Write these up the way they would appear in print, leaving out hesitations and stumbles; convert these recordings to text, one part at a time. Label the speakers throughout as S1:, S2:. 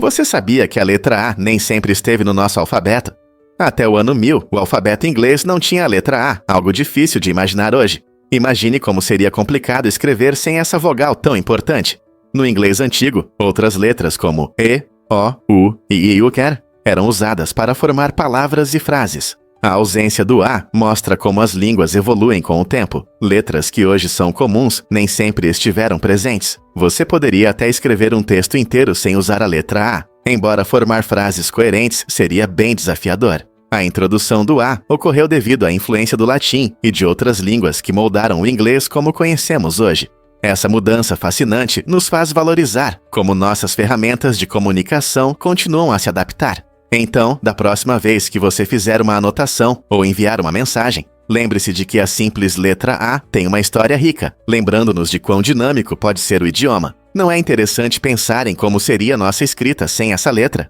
S1: Você sabia que a letra A nem sempre esteve no nosso alfabeto? Até o ano 1000, o alfabeto inglês não tinha a letra A, algo difícil de imaginar hoje. Imagine como seria complicado escrever sem essa vogal tão importante. No inglês antigo, outras letras como E, O, U e IUCAR eram usadas para formar palavras e frases. A ausência do A mostra como as línguas evoluem com o tempo. Letras que hoje são comuns nem sempre estiveram presentes. Você poderia até escrever um texto inteiro sem usar a letra A, embora formar frases coerentes seria bem desafiador. A introdução do A ocorreu devido à influência do latim e de outras línguas que moldaram o inglês como conhecemos hoje. Essa mudança fascinante nos faz valorizar como nossas ferramentas de comunicação continuam a se adaptar. Então, da próxima vez que você fizer uma anotação ou enviar uma mensagem, lembre-se de que a simples letra A tem uma história rica, lembrando-nos de quão dinâmico pode ser o idioma. Não é interessante pensar em como seria nossa escrita sem essa letra?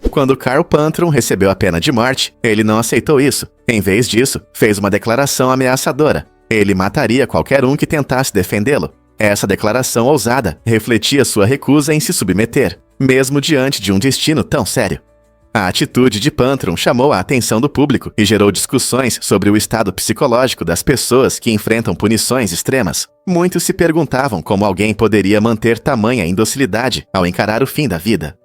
S1: Quando Karl Pantron recebeu a pena de morte, ele não aceitou isso. Em vez disso, fez uma declaração ameaçadora. Ele mataria qualquer um que tentasse defendê-lo. Essa declaração ousada refletia sua recusa em se submeter, mesmo diante de um destino tão sério. A atitude de Pantron chamou a atenção do público e gerou discussões sobre o estado psicológico das pessoas que enfrentam punições extremas. Muitos se perguntavam como alguém poderia manter tamanha indocilidade ao encarar o fim da vida.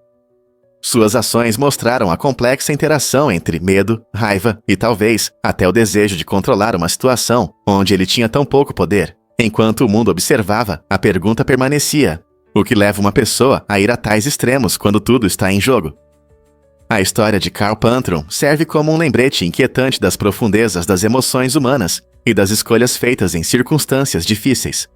S1: Suas ações mostraram a complexa interação entre medo, raiva e talvez até o desejo de controlar uma situação onde ele tinha tão pouco poder. Enquanto o mundo observava, a pergunta permanecia: o que leva uma pessoa a ir a tais extremos quando tudo está em jogo? A história de Karl Pantron serve como um lembrete inquietante das profundezas das emoções humanas e das escolhas feitas em circunstâncias difíceis.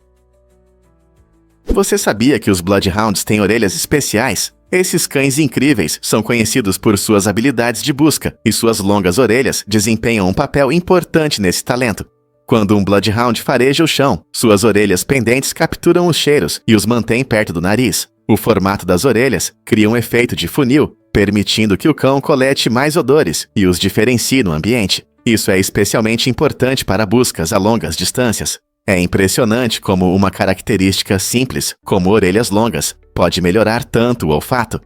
S1: Você sabia que os Bloodhounds têm orelhas especiais? Esses cães incríveis são conhecidos por suas habilidades de busca e suas longas orelhas desempenham um papel importante nesse talento. Quando um Bloodhound fareja o chão, suas orelhas pendentes capturam os cheiros e os mantêm perto do nariz. O formato das orelhas cria um efeito de funil, permitindo que o cão colete mais odores e os diferencie no ambiente. Isso é especialmente importante para buscas a longas distâncias. É impressionante como uma característica simples, como orelhas longas, pode melhorar tanto o olfato.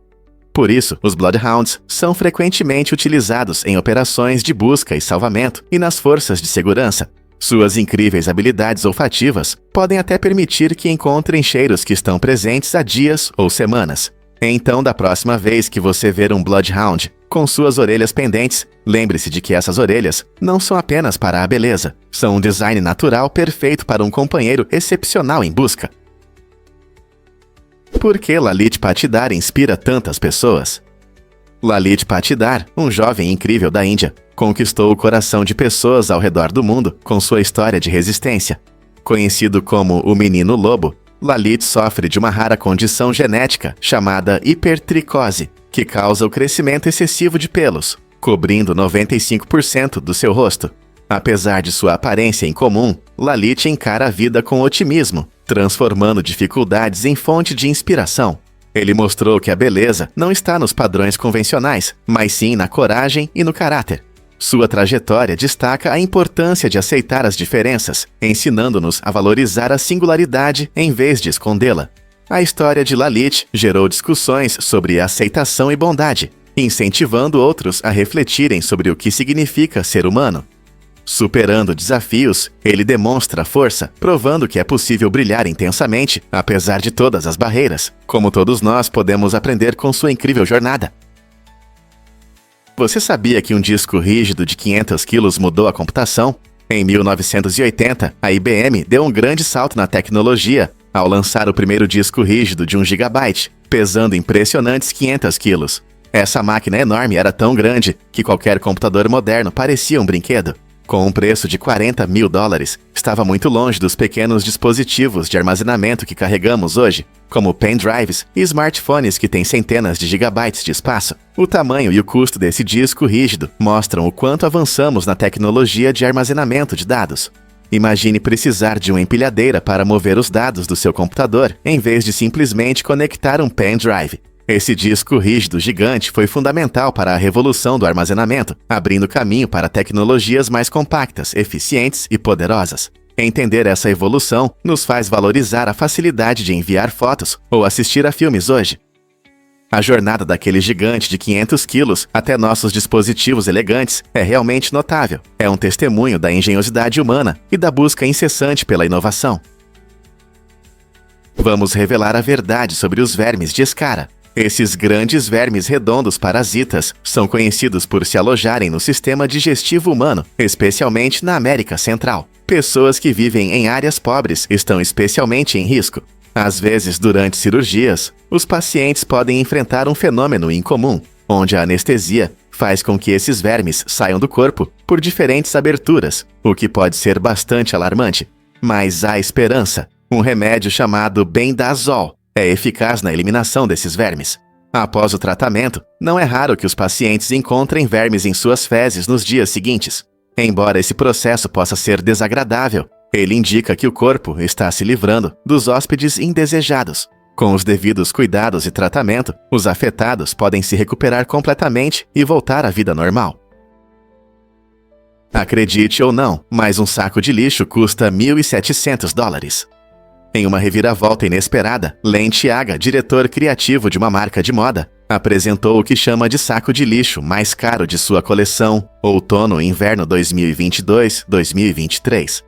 S1: Por isso, os Bloodhounds são frequentemente utilizados em operações de busca e salvamento e nas forças de segurança. Suas incríveis habilidades olfativas podem até permitir que encontrem cheiros que estão presentes há dias ou semanas. Então, da próxima vez que você ver um Bloodhound com suas orelhas pendentes, lembre-se de que essas orelhas não são apenas para a beleza, são um design natural perfeito para um companheiro excepcional em busca. Por que Lalit Patidar inspira tantas pessoas? Lalit Patidar, um jovem incrível da Índia, conquistou o coração de pessoas ao redor do mundo com sua história de resistência. Conhecido como o Menino Lobo, Lalit sofre de uma rara condição genética chamada hipertricose, que causa o crescimento excessivo de pelos, cobrindo 95% do seu rosto. Apesar de sua aparência incomum, Lalit encara a vida com otimismo, transformando dificuldades em fonte de inspiração. Ele mostrou que a beleza não está nos padrões convencionais, mas sim na coragem e no caráter. Sua trajetória destaca a importância de aceitar as diferenças, ensinando-nos a valorizar a singularidade em vez de escondê-la. A história de Lalit gerou discussões sobre aceitação e bondade, incentivando outros a refletirem sobre o que significa ser humano. Superando desafios, ele demonstra força, provando que é possível brilhar intensamente, apesar de todas as barreiras. Como todos nós podemos aprender com sua incrível jornada. Você sabia que um disco rígido de 500 quilos mudou a computação? Em 1980, a IBM deu um grande salto na tecnologia ao lançar o primeiro disco rígido de 1 GB, pesando impressionantes 500 quilos. Essa máquina enorme era tão grande que qualquer computador moderno parecia um brinquedo. Com um preço de $40 mil, estava muito longe dos pequenos dispositivos de armazenamento que carregamos hoje, como pendrives e smartphones que têm centenas de gigabytes de espaço. O tamanho e o custo desse disco rígido mostram o quanto avançamos na tecnologia de armazenamento de dados. Imagine precisar de uma empilhadeira para mover os dados do seu computador, em vez de simplesmente conectar um pendrive. Esse disco rígido gigante foi fundamental para a revolução do armazenamento, abrindo caminho para tecnologias mais compactas, eficientes e poderosas. Entender essa evolução nos faz valorizar a facilidade de enviar fotos ou assistir a filmes hoje. A jornada daquele gigante de 500 quilos até nossos dispositivos elegantes é realmente notável. É um testemunho da engenhosidade humana e da busca incessante pela inovação. Vamos revelar a verdade sobre os vermes de escara. Esses grandes vermes redondos parasitas são conhecidos por se alojarem no sistema digestivo humano, especialmente na América Central. Pessoas que vivem em áreas pobres estão especialmente em risco. Às vezes, durante cirurgias, os pacientes podem enfrentar um fenômeno incomum, onde a anestesia faz com que esses vermes saiam do corpo por diferentes aberturas, o que pode ser bastante alarmante. Mas há esperança. Um remédio chamado bendazol é eficaz na eliminação desses vermes. Após o tratamento, não é raro que os pacientes encontrem vermes em suas fezes nos dias seguintes. Embora esse processo possa ser desagradável, ele indica que o corpo está se livrando dos hóspedes indesejados. Com os devidos cuidados e tratamento, os afetados podem se recuperar completamente e voltar à vida normal. Acredite ou não, mas um saco de lixo custa $1.700. Em uma reviravolta inesperada, Len Tiaga, diretor criativo de uma marca de moda, apresentou o que chama de saco de lixo mais caro de sua coleção Outono-Inverno 2022-2023.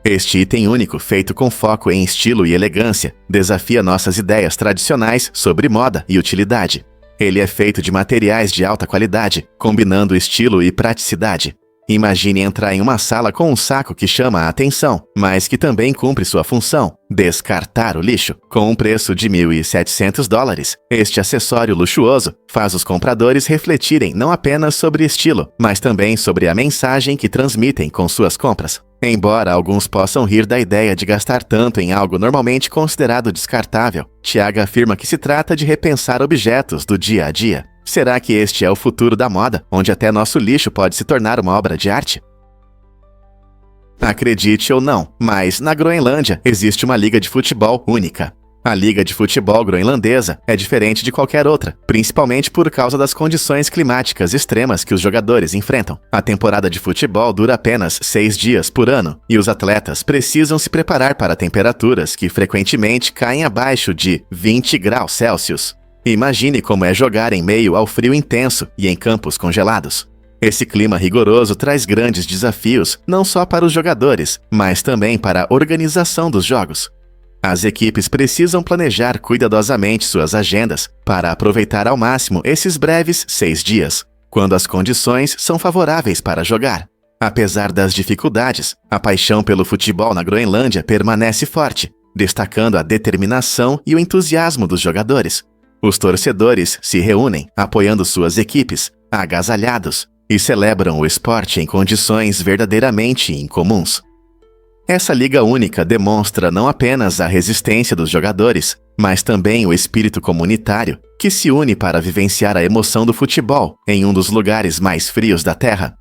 S1: Este item único, feito com foco em estilo e elegância, desafia nossas ideias tradicionais sobre moda e utilidade. Ele é feito de materiais de alta qualidade, combinando estilo e praticidade. Imagine entrar em uma sala com um saco que chama a atenção, mas que também cumpre sua função, descartar o lixo. Com um preço de $1.700, este acessório luxuoso faz os compradores refletirem não apenas sobre estilo, mas também sobre a mensagem que transmitem com suas compras. Embora alguns possam rir da ideia de gastar tanto em algo normalmente considerado descartável, Tiaga afirma que se trata de repensar objetos do dia a dia. Será que este é o futuro da moda, onde até nosso lixo pode se tornar uma obra de arte? Acredite ou não, mas na Groenlândia existe uma liga de futebol única. A Liga de Futebol Groenlandesa é diferente de qualquer outra, principalmente por causa das condições climáticas extremas que os jogadores enfrentam. A temporada de futebol dura apenas 6 dias por ano, e os atletas precisam se preparar para temperaturas que frequentemente caem abaixo de 20 graus Celsius. Imagine como é jogar em meio ao frio intenso e em campos congelados. Esse clima rigoroso traz grandes desafios, não só para os jogadores, mas também para a organização dos jogos. As equipes precisam planejar cuidadosamente suas agendas para aproveitar ao máximo esses breves 6 dias, quando as condições são favoráveis para jogar. Apesar das dificuldades, a paixão pelo futebol na Groenlândia permanece forte, destacando a determinação e o entusiasmo dos jogadores. Os torcedores se reúnem, apoiando suas equipes, agasalhados, e celebram o esporte em condições verdadeiramente incomuns. Essa liga única demonstra não apenas a resistência dos jogadores, mas também o espírito comunitário, que se une para vivenciar a emoção do futebol em um dos lugares mais frios da Terra.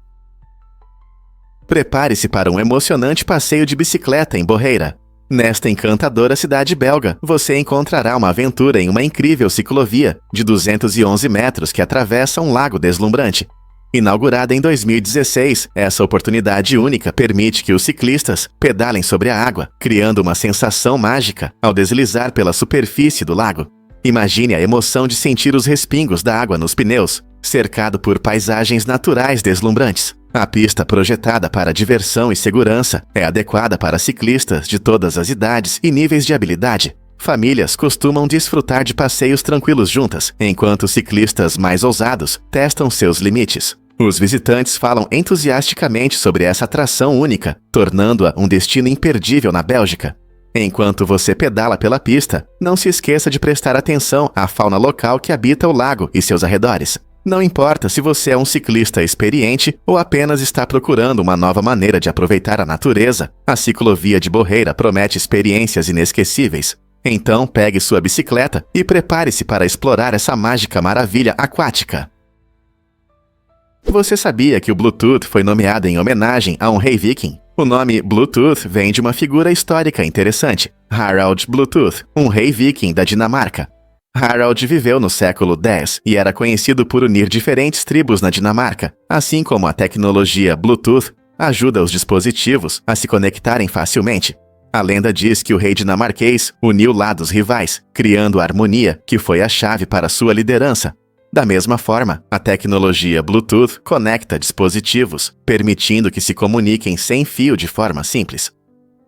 S1: Prepare-se para um emocionante passeio de bicicleta em Borreira. Nesta encantadora cidade belga, você encontrará uma aventura em uma incrível ciclovia de 211 metros que atravessa um lago deslumbrante. Inaugurada em 2016, essa oportunidade única permite que os ciclistas pedalem sobre a água, criando uma sensação mágica ao deslizar pela superfície do lago. Imagine a emoção de sentir os respingos da água nos pneus, cercado por paisagens naturais deslumbrantes. A pista, projetada para diversão e segurança, é adequada para ciclistas de todas as idades e níveis de habilidade. Famílias costumam desfrutar de passeios tranquilos juntas, enquanto ciclistas mais ousados testam seus limites. Os visitantes falam entusiasticamente sobre essa atração única, tornando-a um destino imperdível na Bélgica. Enquanto você pedala pela pista, não se esqueça de prestar atenção à fauna local que habita o lago e seus arredores. Não importa se você é um ciclista experiente ou apenas está procurando uma nova maneira de aproveitar a natureza, a ciclovia de Borreira promete experiências inesquecíveis. Então pegue sua bicicleta e prepare-se para explorar essa mágica maravilha aquática. Você sabia que o Bluetooth foi nomeado em homenagem a um rei viking? O nome Bluetooth vem de uma figura histórica interessante, Harald Bluetooth, um rei viking da Dinamarca. Harald viveu no século X e era conhecido por unir diferentes tribos na Dinamarca, assim como a tecnologia Bluetooth ajuda os dispositivos a se conectarem facilmente. A lenda diz que o rei dinamarquês uniu lados rivais, criando a harmonia que foi a chave para sua liderança. Da mesma forma, a tecnologia Bluetooth conecta dispositivos, permitindo que se comuniquem sem fio de forma simples.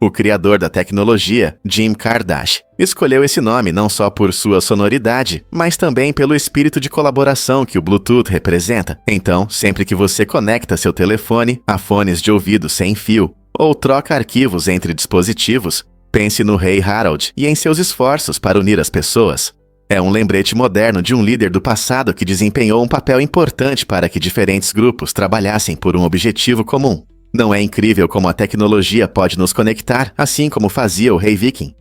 S1: O criador da tecnologia, Jim Kardashian, escolheu esse nome não só por sua sonoridade, mas também pelo espírito de colaboração que o Bluetooth representa. Então, sempre que você conecta seu telefone a fones de ouvido sem fio ou troca arquivos entre dispositivos, pense no rei Harald e em seus esforços para unir as pessoas. É um lembrete moderno de um líder do passado que desempenhou um papel importante para que diferentes grupos trabalhassem por um objetivo comum. Não é incrível como a tecnologia pode nos conectar, assim como fazia o rei Viking?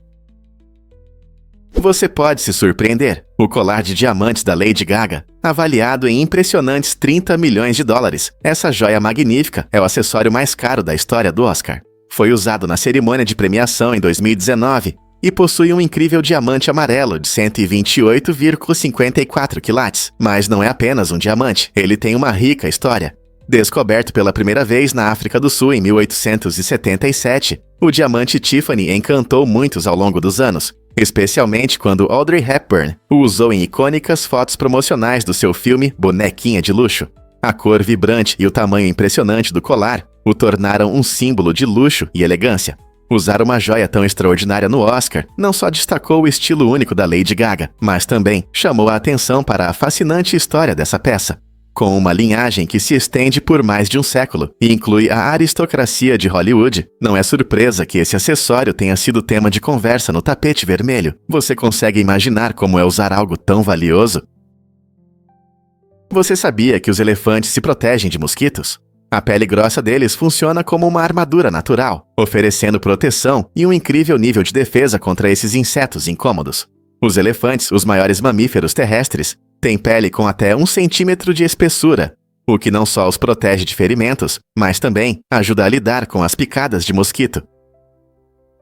S1: Você pode se surpreender. O colar de diamantes da Lady Gaga, avaliado em impressionantes 30 milhões de dólares. Essa joia magnífica é o acessório mais caro da história do Oscar. Foi usado na cerimônia de premiação em 2019 e possui um incrível diamante amarelo de 128,54 quilates. Mas não é apenas um diamante, ele tem uma rica história. Descoberto pela primeira vez na África do Sul em 1877, o diamante Tiffany encantou muitos ao longo dos anos, especialmente quando Audrey Hepburn o usou em icônicas fotos promocionais do seu filme Bonequinha de Luxo. A cor vibrante e o tamanho impressionante do colar o tornaram um símbolo de luxo e elegância. Usar uma joia tão extraordinária no Oscar não só destacou o estilo único da Lady Gaga, mas também chamou a atenção para a fascinante história dessa peça. Com uma linhagem que se estende por mais de um século e inclui a aristocracia de Hollywood, não é surpresa que esse acessório tenha sido tema de conversa no tapete vermelho. Você consegue imaginar como é usar algo tão valioso? Você sabia que os elefantes se protegem de mosquitos? A pele grossa deles funciona como uma armadura natural, oferecendo proteção e um incrível nível de defesa contra esses insetos incômodos. Os elefantes, os maiores mamíferos terrestres, têm pele com até 1 centímetro de espessura, o que não só os protege de ferimentos, mas também ajuda a lidar com as picadas de mosquito.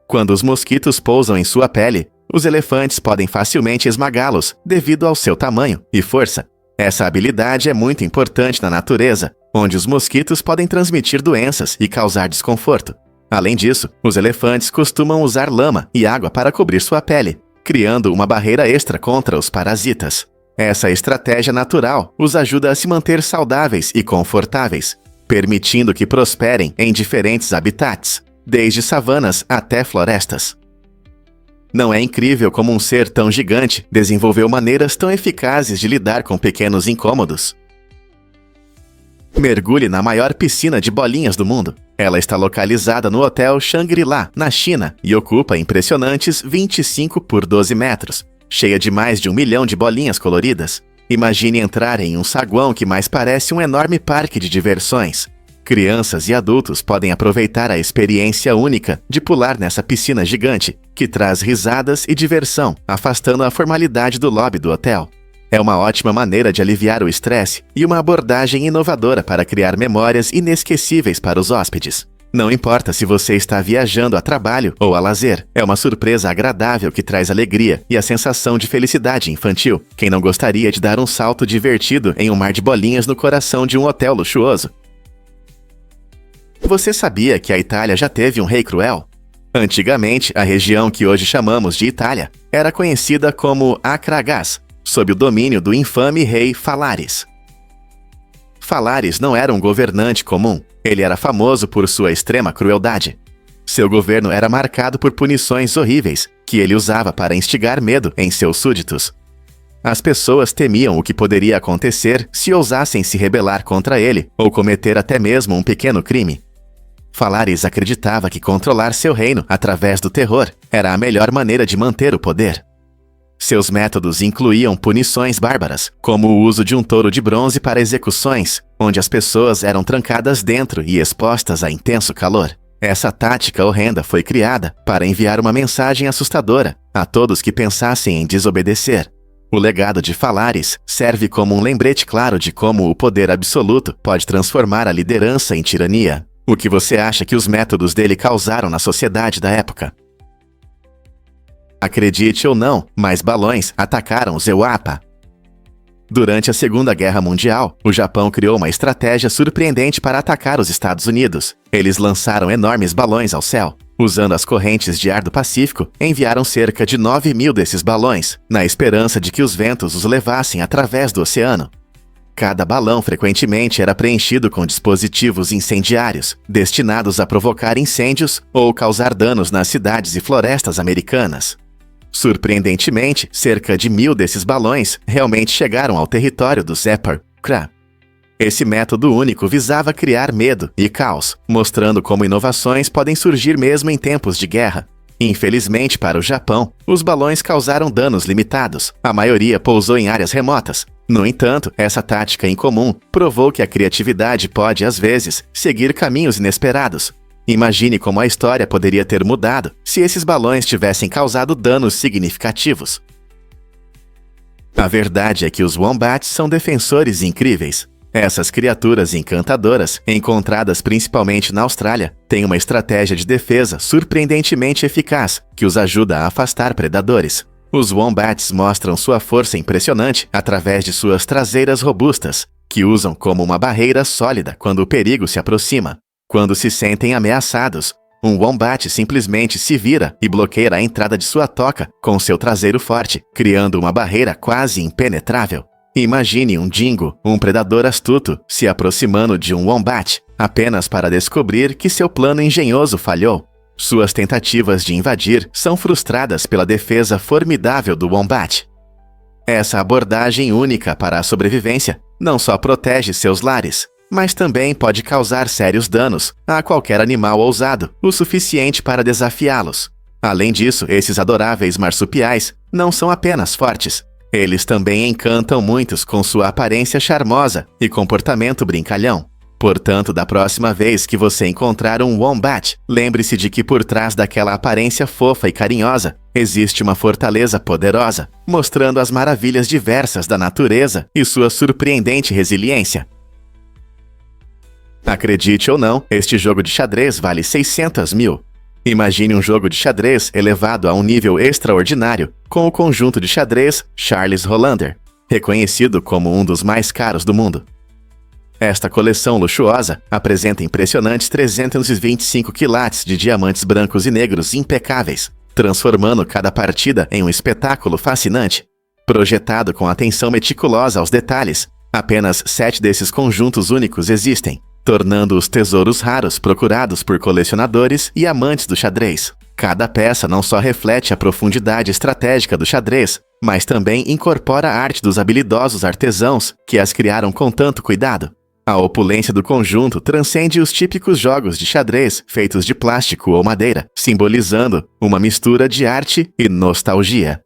S1: Quando os mosquitos pousam em sua pele, os elefantes podem facilmente esmagá-los devido ao seu tamanho e força. Essa habilidade é muito importante na natureza, onde os mosquitos podem transmitir doenças e causar desconforto. Além disso, os elefantes costumam usar lama e água para cobrir sua pele, criando uma barreira extra contra os parasitas. Essa estratégia natural os ajuda a se manter saudáveis e confortáveis, permitindo que prosperem em diferentes habitats, desde savanas até florestas. Não é incrível como um ser tão gigante desenvolveu maneiras tão eficazes de lidar com pequenos incômodos? Mergulhe na maior piscina de bolinhas do mundo. Ela está localizada no Hotel Shangri-La, na China, e ocupa impressionantes 25 por 12 metros, cheia de mais de 1 milhão de bolinhas coloridas. Imagine entrar em um saguão que mais parece um enorme parque de diversões. Crianças e adultos podem aproveitar a experiência única de pular nessa piscina gigante, que traz risadas e diversão, afastando a formalidade do lobby do hotel. É uma ótima maneira de aliviar o estresse e uma abordagem inovadora para criar memórias inesquecíveis para os hóspedes. Não importa se você está viajando a trabalho ou a lazer, é uma surpresa agradável que traz alegria e a sensação de felicidade infantil. Quem não gostaria de dar um salto divertido em um mar de bolinhas no coração de um hotel luxuoso? Você sabia que a Itália já teve um rei cruel? Antigamente, a região que hoje chamamos de Itália era conhecida como Akragas, sob o domínio do infame rei Falaris. Falaris não era um governante comum, ele era famoso por sua extrema crueldade. Seu governo era marcado por punições horríveis, que ele usava para instigar medo em seus súditos. As pessoas temiam o que poderia acontecer se ousassem se rebelar contra ele ou cometer até mesmo um pequeno crime. Falaris acreditava que controlar seu reino através do terror era a melhor maneira de manter o poder. Seus métodos incluíam punições bárbaras, como o uso de um touro de bronze para execuções, onde as pessoas eram trancadas dentro e expostas a intenso calor. Essa tática horrenda foi criada para enviar uma mensagem assustadora a todos que pensassem em desobedecer. O legado de Falaris serve como um lembrete claro de como o poder absoluto pode transformar a liderança em tirania. O que você acha que os métodos dele causaram na sociedade da época? Acredite ou não, mas balões atacaram Zeuapa. Durante a Segunda Guerra Mundial, o Japão criou uma estratégia surpreendente para atacar os Estados Unidos. Eles lançaram enormes balões ao céu. Usando as correntes de ar do Pacífico, enviaram cerca de 9.000 desses balões, na esperança de que os ventos os levassem através do oceano. Cada balão frequentemente era preenchido com dispositivos incendiários, destinados a provocar incêndios ou causar danos nas cidades e florestas americanas. Surpreendentemente, cerca de 1.000 desses balões realmente chegaram ao território do Zephyr Crab. Esse método único visava criar medo e caos, mostrando como inovações podem surgir mesmo em tempos de guerra. Infelizmente para o Japão, os balões causaram danos limitados, a maioria pousou em áreas remotas. No entanto, essa tática incomum provou que a criatividade pode, às vezes, seguir caminhos inesperados. Imagine como a história poderia ter mudado se esses balões tivessem causado danos significativos. A verdade é que os wombats são defensores incríveis. Essas criaturas encantadoras, encontradas principalmente na Austrália, têm uma estratégia de defesa surpreendentemente eficaz que os ajuda a afastar predadores. Os wombats mostram sua força impressionante através de suas traseiras robustas, que usam como uma barreira sólida quando o perigo se aproxima. Quando se sentem ameaçados, um wombat simplesmente se vira e bloqueia a entrada de sua toca com seu traseiro forte, criando uma barreira quase impenetrável. Imagine um dingo, um predador astuto, se aproximando de um wombat, apenas para descobrir que seu plano engenhoso falhou. Suas tentativas de invadir são frustradas pela defesa formidável do wombat. Essa abordagem única para a sobrevivência não só protege seus lares, mas também pode causar sérios danos a qualquer animal ousado, o suficiente para desafiá-los. Além disso, esses adoráveis marsupiais não são apenas fortes. Eles também encantam muitos com sua aparência charmosa e comportamento brincalhão. Portanto, da próxima vez que você encontrar um wombat, lembre-se de que por trás daquela aparência fofa e carinhosa, existe uma fortaleza poderosa, mostrando as maravilhas diversas da natureza e sua surpreendente resiliência. Acredite ou não, este jogo de xadrez vale 600 mil. Imagine um jogo de xadrez elevado a um nível extraordinário, com o conjunto de xadrez Charles Hollander, reconhecido como um dos mais caros do mundo. Esta coleção luxuosa apresenta impressionantes 325 quilates de diamantes brancos e negros impecáveis, transformando cada partida em um espetáculo fascinante. Projetado com atenção meticulosa aos detalhes, apenas 7 desses conjuntos únicos existem, tornando-os tesouros raros procurados por colecionadores e amantes do xadrez. Cada peça não só reflete a profundidade estratégica do xadrez, mas também incorpora a arte dos habilidosos artesãos que as criaram com tanto cuidado. A opulência do conjunto transcende os típicos jogos de xadrez feitos de plástico ou madeira, simbolizando uma mistura de arte e nostalgia.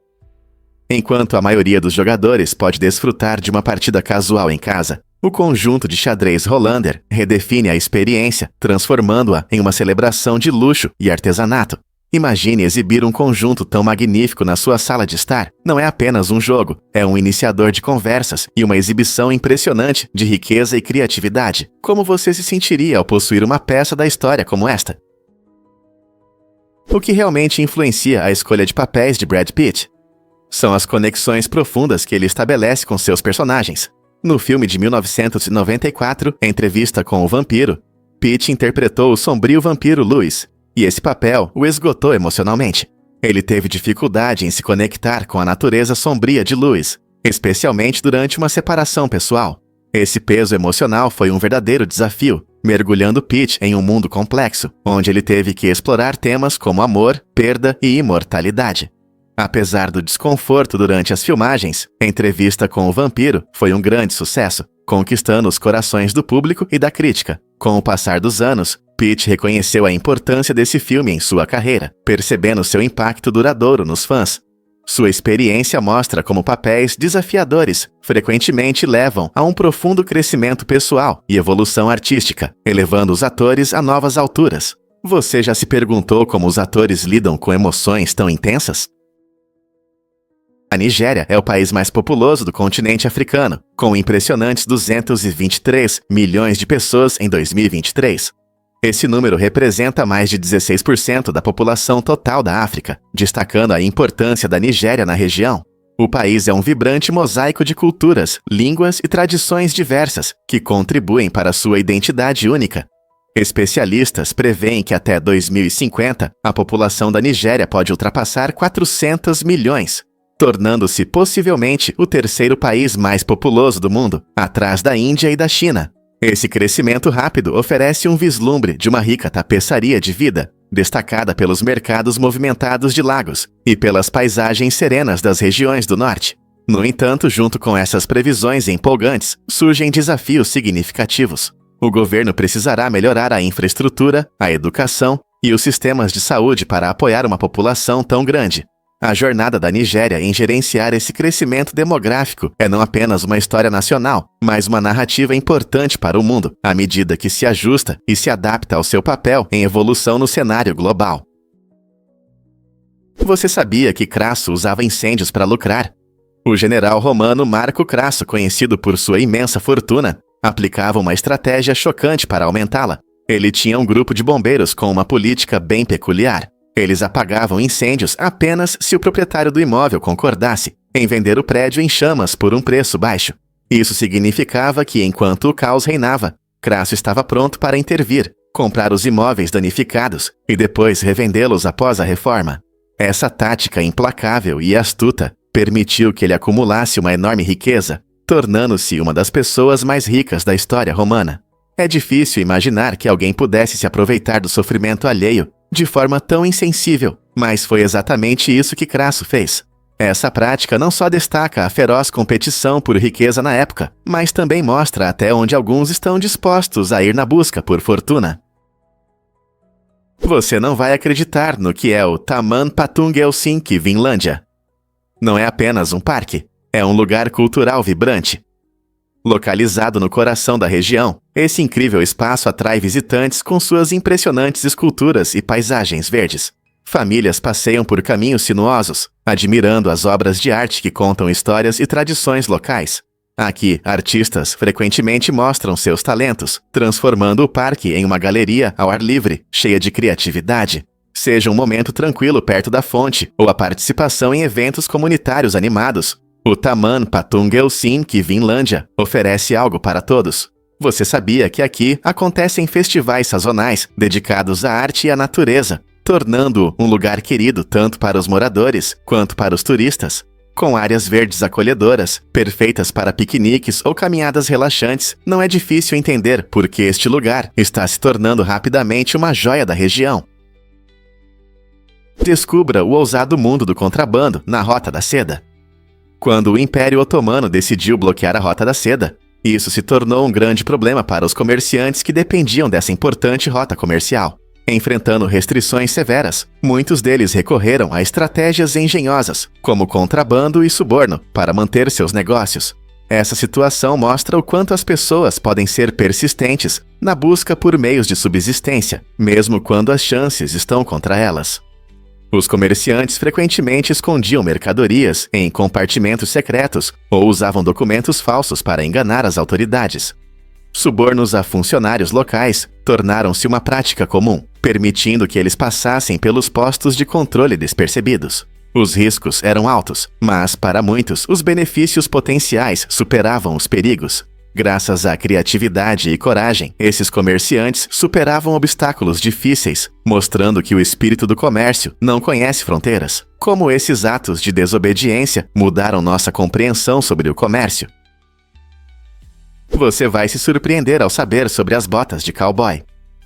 S1: Enquanto a maioria dos jogadores pode desfrutar de uma partida casual em casa, o conjunto de xadrez Hollander redefine a experiência, transformando-a em uma celebração de luxo e artesanato. Imagine exibir um conjunto tão magnífico na sua sala de estar. Não é apenas um jogo, é um iniciador de conversas e uma exibição impressionante de riqueza e criatividade. Como você se sentiria ao possuir uma peça da história como esta? O que realmente influencia a escolha de papéis de Brad Pitt? São as conexões profundas que ele estabelece com seus personagens. No filme de 1994, Entrevista com o Vampiro, Pitt interpretou o sombrio vampiro Louis, e esse papel o esgotou emocionalmente. Ele teve dificuldade em se conectar com a natureza sombria de Louis, especialmente durante uma separação pessoal. Esse peso emocional foi um verdadeiro desafio, mergulhando Pitt em um mundo complexo, onde ele teve que explorar temas como amor, perda e imortalidade. Apesar do desconforto durante as filmagens, Entrevista com o Vampiro foi um grande sucesso, conquistando os corações do público e da crítica. Com o passar dos anos, Pitt reconheceu a importância desse filme em sua carreira, percebendo seu impacto duradouro nos fãs. Sua experiência mostra como papéis desafiadores frequentemente levam a um profundo crescimento pessoal e evolução artística, elevando os atores a novas alturas. Você já se perguntou como os atores lidam com emoções tão intensas? A Nigéria é o país mais populoso do continente africano, com impressionantes 223 milhões de pessoas em 2023. Esse número representa mais de 16% da população total da África, destacando a importância da Nigéria na região. O país é um vibrante mosaico de culturas, línguas e tradições diversas, que contribuem para sua identidade única. Especialistas preveem que até 2050, a população da Nigéria pode ultrapassar 400 milhões, tornando-se possivelmente o terceiro país mais populoso do mundo, atrás da Índia e da China. Esse crescimento rápido oferece um vislumbre de uma rica tapeçaria de vida, destacada pelos mercados movimentados de Lagos e pelas paisagens serenas das regiões do norte. No entanto, junto com essas previsões empolgantes, surgem desafios significativos. O governo precisará melhorar a infraestrutura, a educação e os sistemas de saúde para apoiar uma população tão grande. A jornada da Nigéria em gerenciar esse crescimento demográfico é não apenas uma história nacional, mas uma narrativa importante para o mundo, à medida que se ajusta e se adapta ao seu papel em evolução no cenário global. Você sabia que Crasso usava incêndios para lucrar? O general romano Marco Crasso, conhecido por sua imensa fortuna, aplicava uma estratégia chocante para aumentá-la. Ele tinha um grupo de bombeiros com uma política bem peculiar. Eles apagavam incêndios apenas se o proprietário do imóvel concordasse em vender o prédio em chamas por um preço baixo. Isso significava que, enquanto o caos reinava, Crasso estava pronto para intervir, comprar os imóveis danificados e depois revendê-los após a reforma. Essa tática implacável e astuta permitiu que ele acumulasse uma enorme riqueza, tornando-se uma das pessoas mais ricas da história romana. É difícil imaginar que alguém pudesse se aproveitar do sofrimento alheio de forma tão insensível, mas foi exatamente isso que Crasso fez. Essa prática não só destaca a feroz competição por riqueza na época, mas também mostra até onde alguns estão dispostos a ir na busca por fortuna. Você não vai acreditar no que é o Taman Patung Helsinki, Vinlândia. Não é apenas um parque, é um lugar cultural vibrante. Localizado no coração da região, esse incrível espaço atrai visitantes com suas impressionantes esculturas e paisagens verdes. Famílias passeiam por caminhos sinuosos, admirando as obras de arte que contam histórias e tradições locais. Aqui, artistas frequentemente mostram seus talentos, transformando o parque em uma galeria ao ar livre, cheia de criatividade. Seja um momento tranquilo perto da fonte ou a participação em eventos comunitários animados, o Taman Patung Helsinki, Vinlândia, oferece algo para todos. Você sabia que aqui acontecem festivais sazonais dedicados à arte e à natureza, tornando-o um lugar querido tanto para os moradores quanto para os turistas? Com áreas verdes acolhedoras, perfeitas para piqueniques ou caminhadas relaxantes, não é difícil entender por que este lugar está se tornando rapidamente uma joia da região. Descubra o ousado mundo do contrabando na Rota da Seda. Quando o Império Otomano decidiu bloquear a Rota da Seda, isso se tornou um grande problema para os comerciantes que dependiam dessa importante rota comercial. Enfrentando restrições severas, muitos deles recorreram a estratégias engenhosas, como contrabando e suborno, para manter seus negócios. Essa situação mostra o quanto as pessoas podem ser persistentes na busca por meios de subsistência, mesmo quando as chances estão contra elas. Os comerciantes frequentemente escondiam mercadorias em compartimentos secretos ou usavam documentos falsos para enganar as autoridades. Subornos a funcionários locais tornaram-se uma prática comum, permitindo que eles passassem pelos postos de controle despercebidos. Os riscos eram altos, mas para muitos os benefícios potenciais superavam os perigos. Graças à criatividade e coragem, esses comerciantes superavam obstáculos difíceis, mostrando que o espírito do comércio não conhece fronteiras. Como esses atos de desobediência mudaram nossa compreensão sobre o comércio? Você vai se surpreender ao saber sobre as botas de cowboy.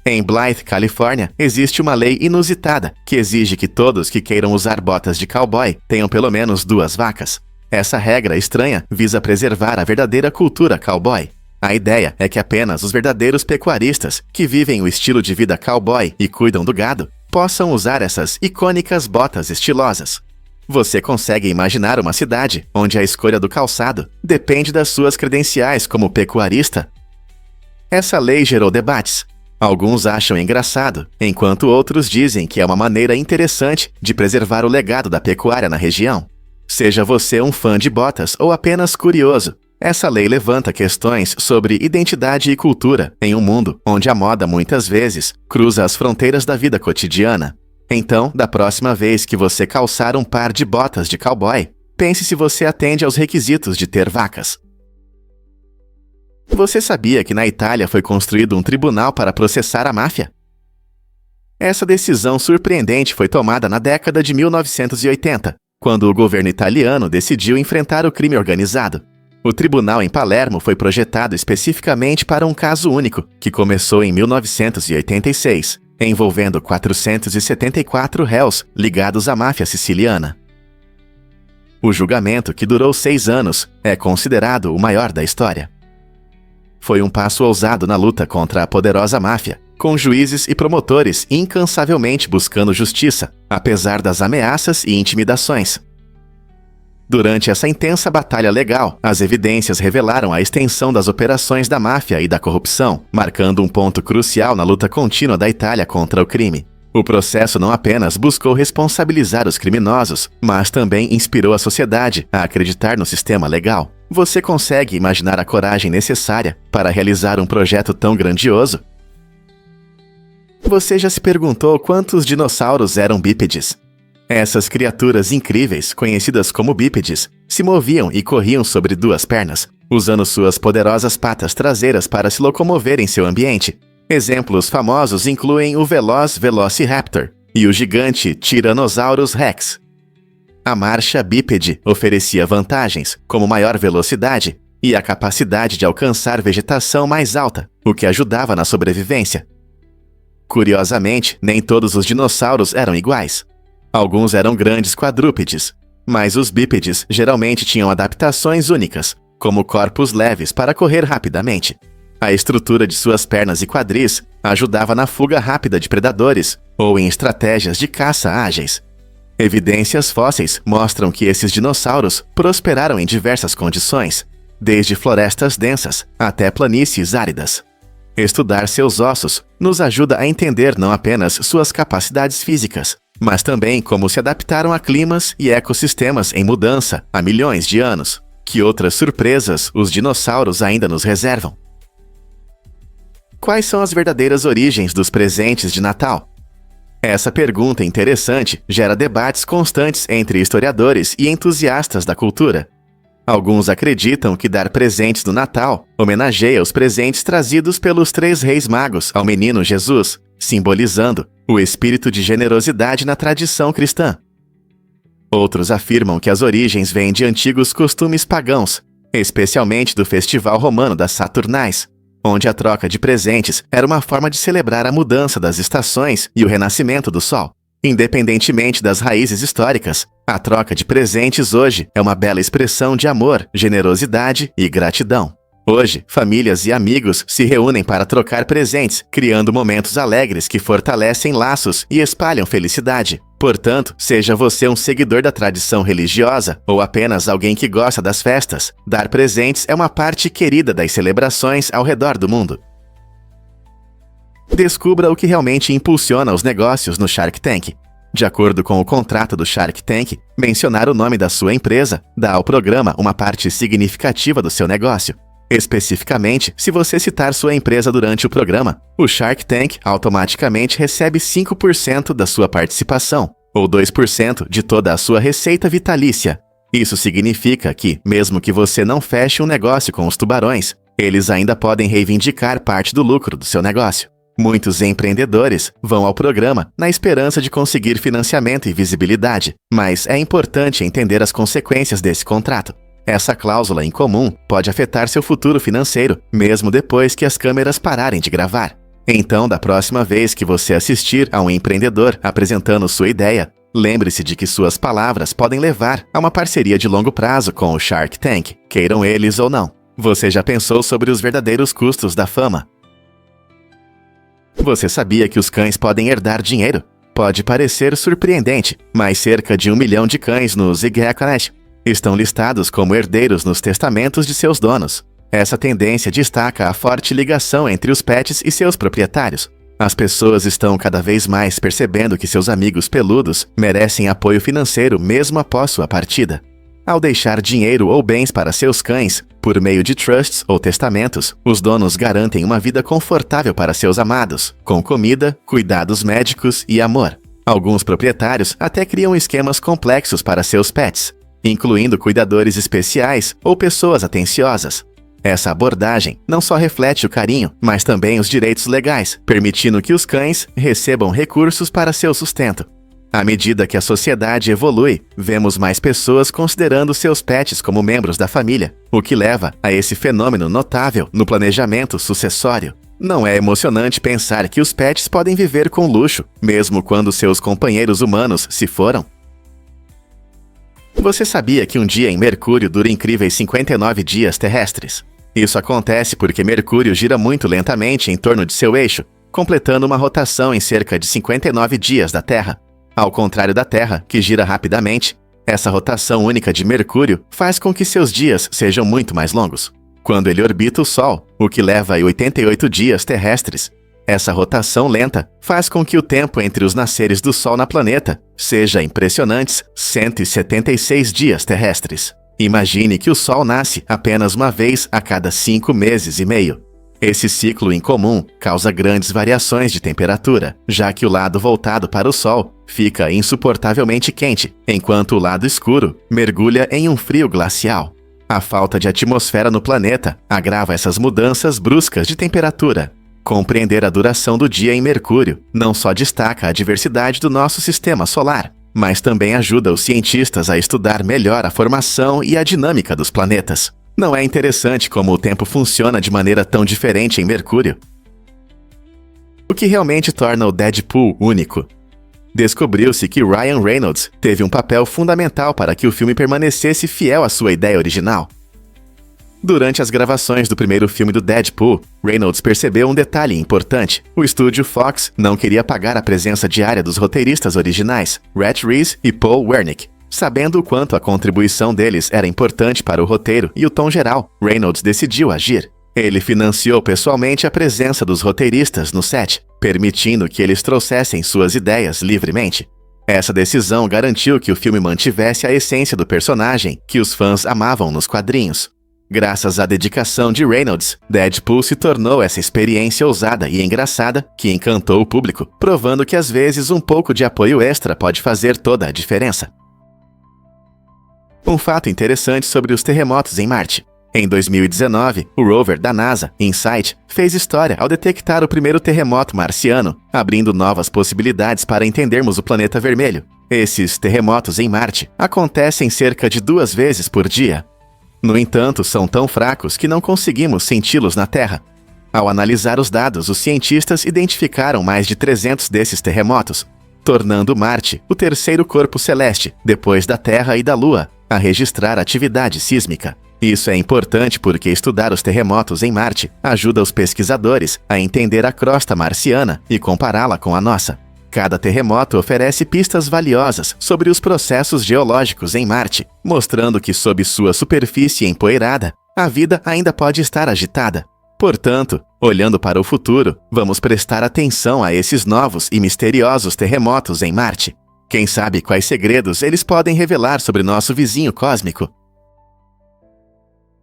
S1: Em Blythe, Califórnia, existe uma lei inusitada que exige que todos que queiram usar botas de cowboy tenham pelo menos 2 vacas. Essa regra estranha visa preservar a verdadeira cultura cowboy. A ideia é que apenas os verdadeiros pecuaristas, que vivem o estilo de vida cowboy e cuidam do gado, possam usar essas icônicas botas estilosas. Você consegue imaginar uma cidade onde a escolha do calçado depende das suas credenciais como pecuarista? Essa lei gerou debates. Alguns acham engraçado, enquanto outros dizem que é uma maneira interessante de preservar o legado da pecuária na região. Seja você um fã de botas ou apenas curioso, essa lei levanta questões sobre identidade e cultura em um mundo onde a moda muitas vezes cruza as fronteiras da vida cotidiana. Então, da próxima vez que você calçar um par de botas de cowboy, pense se você atende aos requisitos de ter vacas. Você sabia que na Itália foi construído um tribunal para processar a máfia? Essa decisão surpreendente foi tomada na década de 1980, quando o governo italiano decidiu enfrentar o crime organizado. O tribunal em Palermo foi projetado especificamente para um caso único, que começou em 1986, envolvendo 474 réus ligados à máfia siciliana. O julgamento, que durou 6 anos, é considerado o maior da história. Foi um passo ousado na luta contra a poderosa máfia, com juízes e promotores incansavelmente buscando justiça, apesar das ameaças e intimidações. Durante essa intensa batalha legal, as evidências revelaram a extensão das operações da máfia e da corrupção, marcando um ponto crucial na luta contínua da Itália contra o crime. O processo não apenas buscou responsabilizar os criminosos, mas também inspirou a sociedade a acreditar no sistema legal. Você consegue imaginar a coragem necessária para realizar um projeto tão grandioso? Você já se perguntou quantos dinossauros eram bípedes? Essas criaturas incríveis, conhecidas como bípedes, se moviam e corriam sobre 2 pernas, usando suas poderosas patas traseiras para se locomover em seu ambiente. Exemplos famosos incluem o veloz Velociraptor e o gigante Tyrannosaurus Rex. A marcha bípede oferecia vantagens, como maior velocidade e a capacidade de alcançar vegetação mais alta, o que ajudava na sobrevivência. Curiosamente, nem todos os dinossauros eram iguais. Alguns eram grandes quadrúpedes, mas os bípedes geralmente tinham adaptações únicas, como corpos leves para correr rapidamente. A estrutura de suas pernas e quadris ajudava na fuga rápida de predadores ou em estratégias de caça ágeis. Evidências fósseis mostram que esses dinossauros prosperaram em diversas condições, desde florestas densas até planícies áridas. Estudar seus ossos nos ajuda a entender não apenas suas capacidades físicas, mas também como se adaptaram a climas e ecossistemas em mudança há milhões de anos. Que outras surpresas os dinossauros ainda nos reservam? Quais são as verdadeiras origens dos presentes de Natal? Essa pergunta interessante gera debates constantes entre historiadores e entusiastas da cultura. Alguns acreditam que dar presentes no Natal homenageia os presentes trazidos pelos 3 reis magos ao menino Jesus, simbolizando o espírito de generosidade na tradição cristã. Outros afirmam que as origens vêm de antigos costumes pagãos, especialmente do festival romano das Saturnais, onde a troca de presentes era uma forma de celebrar a mudança das estações e o renascimento do sol. Independentemente das raízes históricas, a troca de presentes hoje é uma bela expressão de amor, generosidade e gratidão. Hoje, famílias e amigos se reúnem para trocar presentes, criando momentos alegres que fortalecem laços e espalham felicidade. Portanto, seja você um seguidor da tradição religiosa ou apenas alguém que gosta das festas, dar presentes é uma parte querida das celebrações ao redor do mundo. Descubra o que realmente impulsiona os negócios no Shark Tank. De acordo com o contrato do Shark Tank, mencionar o nome da sua empresa dá ao programa uma parte significativa do seu negócio. Especificamente, se você citar sua empresa durante o programa, o Shark Tank automaticamente recebe 5% da sua participação, ou 2% de toda a sua receita vitalícia. Isso significa que, mesmo que você não feche um negócio com os tubarões, eles ainda podem reivindicar parte do lucro do seu negócio. Muitos empreendedores vão ao programa na esperança de conseguir financiamento e visibilidade, mas é importante entender as consequências desse contrato. Essa cláusula em comum pode afetar seu futuro financeiro, mesmo depois que as câmeras pararem de gravar. Então, da próxima vez que você assistir a um empreendedor apresentando sua ideia, lembre-se de que suas palavras podem levar a uma parceria de longo prazo com o Shark Tank, queiram eles ou não. Você já pensou sobre os verdadeiros custos da fama? Você sabia que os cães podem herdar dinheiro? Pode parecer surpreendente, mas cerca de 1 milhão de cães no Zighecanet estão listados como herdeiros nos testamentos de seus donos. Essa tendência destaca a forte ligação entre os pets e seus proprietários. As pessoas estão cada vez mais percebendo que seus amigos peludos merecem apoio financeiro mesmo após sua partida. Ao deixar dinheiro ou bens para seus cães, por meio de trusts ou testamentos, os donos garantem uma vida confortável para seus amados, com comida, cuidados médicos e amor. Alguns proprietários até criam esquemas complexos para seus pets, incluindo cuidadores especiais ou pessoas atenciosas. Essa abordagem não só reflete o carinho, mas também os direitos legais, permitindo que os cães recebam recursos para seu sustento. À medida que a sociedade evolui, vemos mais pessoas considerando seus pets como membros da família, o que leva a esse fenômeno notável no planejamento sucessório. Não é emocionante pensar que os pets podem viver com luxo, mesmo quando seus companheiros humanos se foram? Você sabia que um dia em Mercúrio dura incríveis 59 dias terrestres? Isso acontece porque Mercúrio gira muito lentamente em torno de seu eixo, completando uma rotação em cerca de 59 dias da Terra. Ao contrário da Terra, que gira rapidamente, essa rotação única de Mercúrio faz com que seus dias sejam muito mais longos. Quando ele orbita o Sol, o que leva a 88 dias terrestres, essa rotação lenta faz com que o tempo entre os nasceres do Sol na planeta seja impressionantes 176 dias terrestres. Imagine que o Sol nasce apenas uma vez a cada 5 meses e meio. Esse ciclo incomum causa grandes variações de temperatura, já que o lado voltado para o Sol fica insuportavelmente quente, enquanto o lado escuro mergulha em um frio glacial. A falta de atmosfera no planeta agrava essas mudanças bruscas de temperatura. Compreender a duração do dia em Mercúrio não só destaca a diversidade do nosso sistema solar, mas também ajuda os cientistas a estudar melhor a formação e a dinâmica dos planetas. Não é interessante como o tempo funciona de maneira tão diferente em Mercúrio? O que realmente torna o Deadpool único? Descobriu-se que Ryan Reynolds teve um papel fundamental para que o filme permanecesse fiel à sua ideia original. Durante as gravações do primeiro filme do Deadpool, Reynolds percebeu um detalhe importante. O estúdio Fox não queria pagar a presença diária dos roteiristas originais, Rhett Reese e Paul Wernick. Sabendo o quanto a contribuição deles era importante para o roteiro e o tom geral, Reynolds decidiu agir. Ele financiou pessoalmente a presença dos roteiristas no set, permitindo que eles trouxessem suas ideias livremente. Essa decisão garantiu que o filme mantivesse a essência do personagem que os fãs amavam nos quadrinhos. Graças à dedicação de Reynolds, Deadpool se tornou essa experiência ousada e engraçada que encantou o público, provando que às vezes um pouco de apoio extra pode fazer toda a diferença. Um fato interessante sobre os terremotos em Marte. Em 2019, o rover da NASA, InSight, fez história ao detectar o primeiro terremoto marciano, abrindo novas possibilidades para entendermos o planeta vermelho. Esses terremotos em Marte acontecem cerca de 2 vezes por dia. No entanto, são tão fracos que não conseguimos senti-los na Terra. Ao analisar os dados, os cientistas identificaram mais de 300 desses terremotos, tornando Marte o terceiro corpo celeste, depois da Terra e da Lua, a registrar atividade sísmica. Isso é importante porque estudar os terremotos em Marte ajuda os pesquisadores a entender a crosta marciana e compará-la com a nossa. Cada terremoto oferece pistas valiosas sobre os processos geológicos em Marte, mostrando que sob sua superfície empoeirada, a vida ainda pode estar agitada. Portanto, olhando para o futuro, vamos prestar atenção a esses novos e misteriosos terremotos em Marte. Quem sabe quais segredos eles podem revelar sobre nosso vizinho cósmico?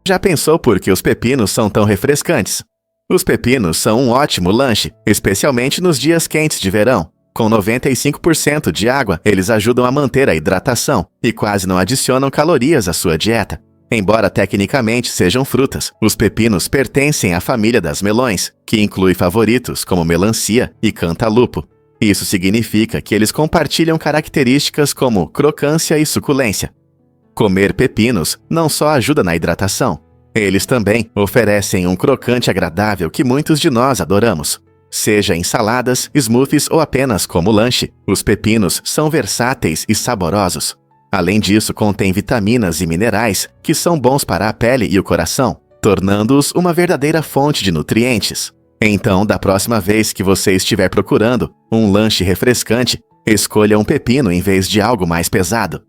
S1: Já pensou por que os pepinos são tão refrescantes? Os pepinos são um ótimo lanche, especialmente nos dias quentes de verão. Com 95% de água, eles ajudam a manter a hidratação e quase não adicionam calorias à sua dieta. Embora tecnicamente sejam frutas, os pepinos pertencem à família das melões, que inclui favoritos como melancia e cantalupo. Isso significa que eles compartilham características como crocância e suculência. Comer pepinos não só ajuda na hidratação, eles também oferecem um crocante agradável que muitos de nós adoramos. Seja em saladas, smoothies ou apenas como lanche, os pepinos são versáteis e saborosos. Além disso, contém vitaminas e minerais que são bons para a pele e o coração, tornando-os uma verdadeira fonte de nutrientes. Então, da próxima vez que você estiver procurando um lanche refrescante, escolha um pepino em vez de algo mais pesado.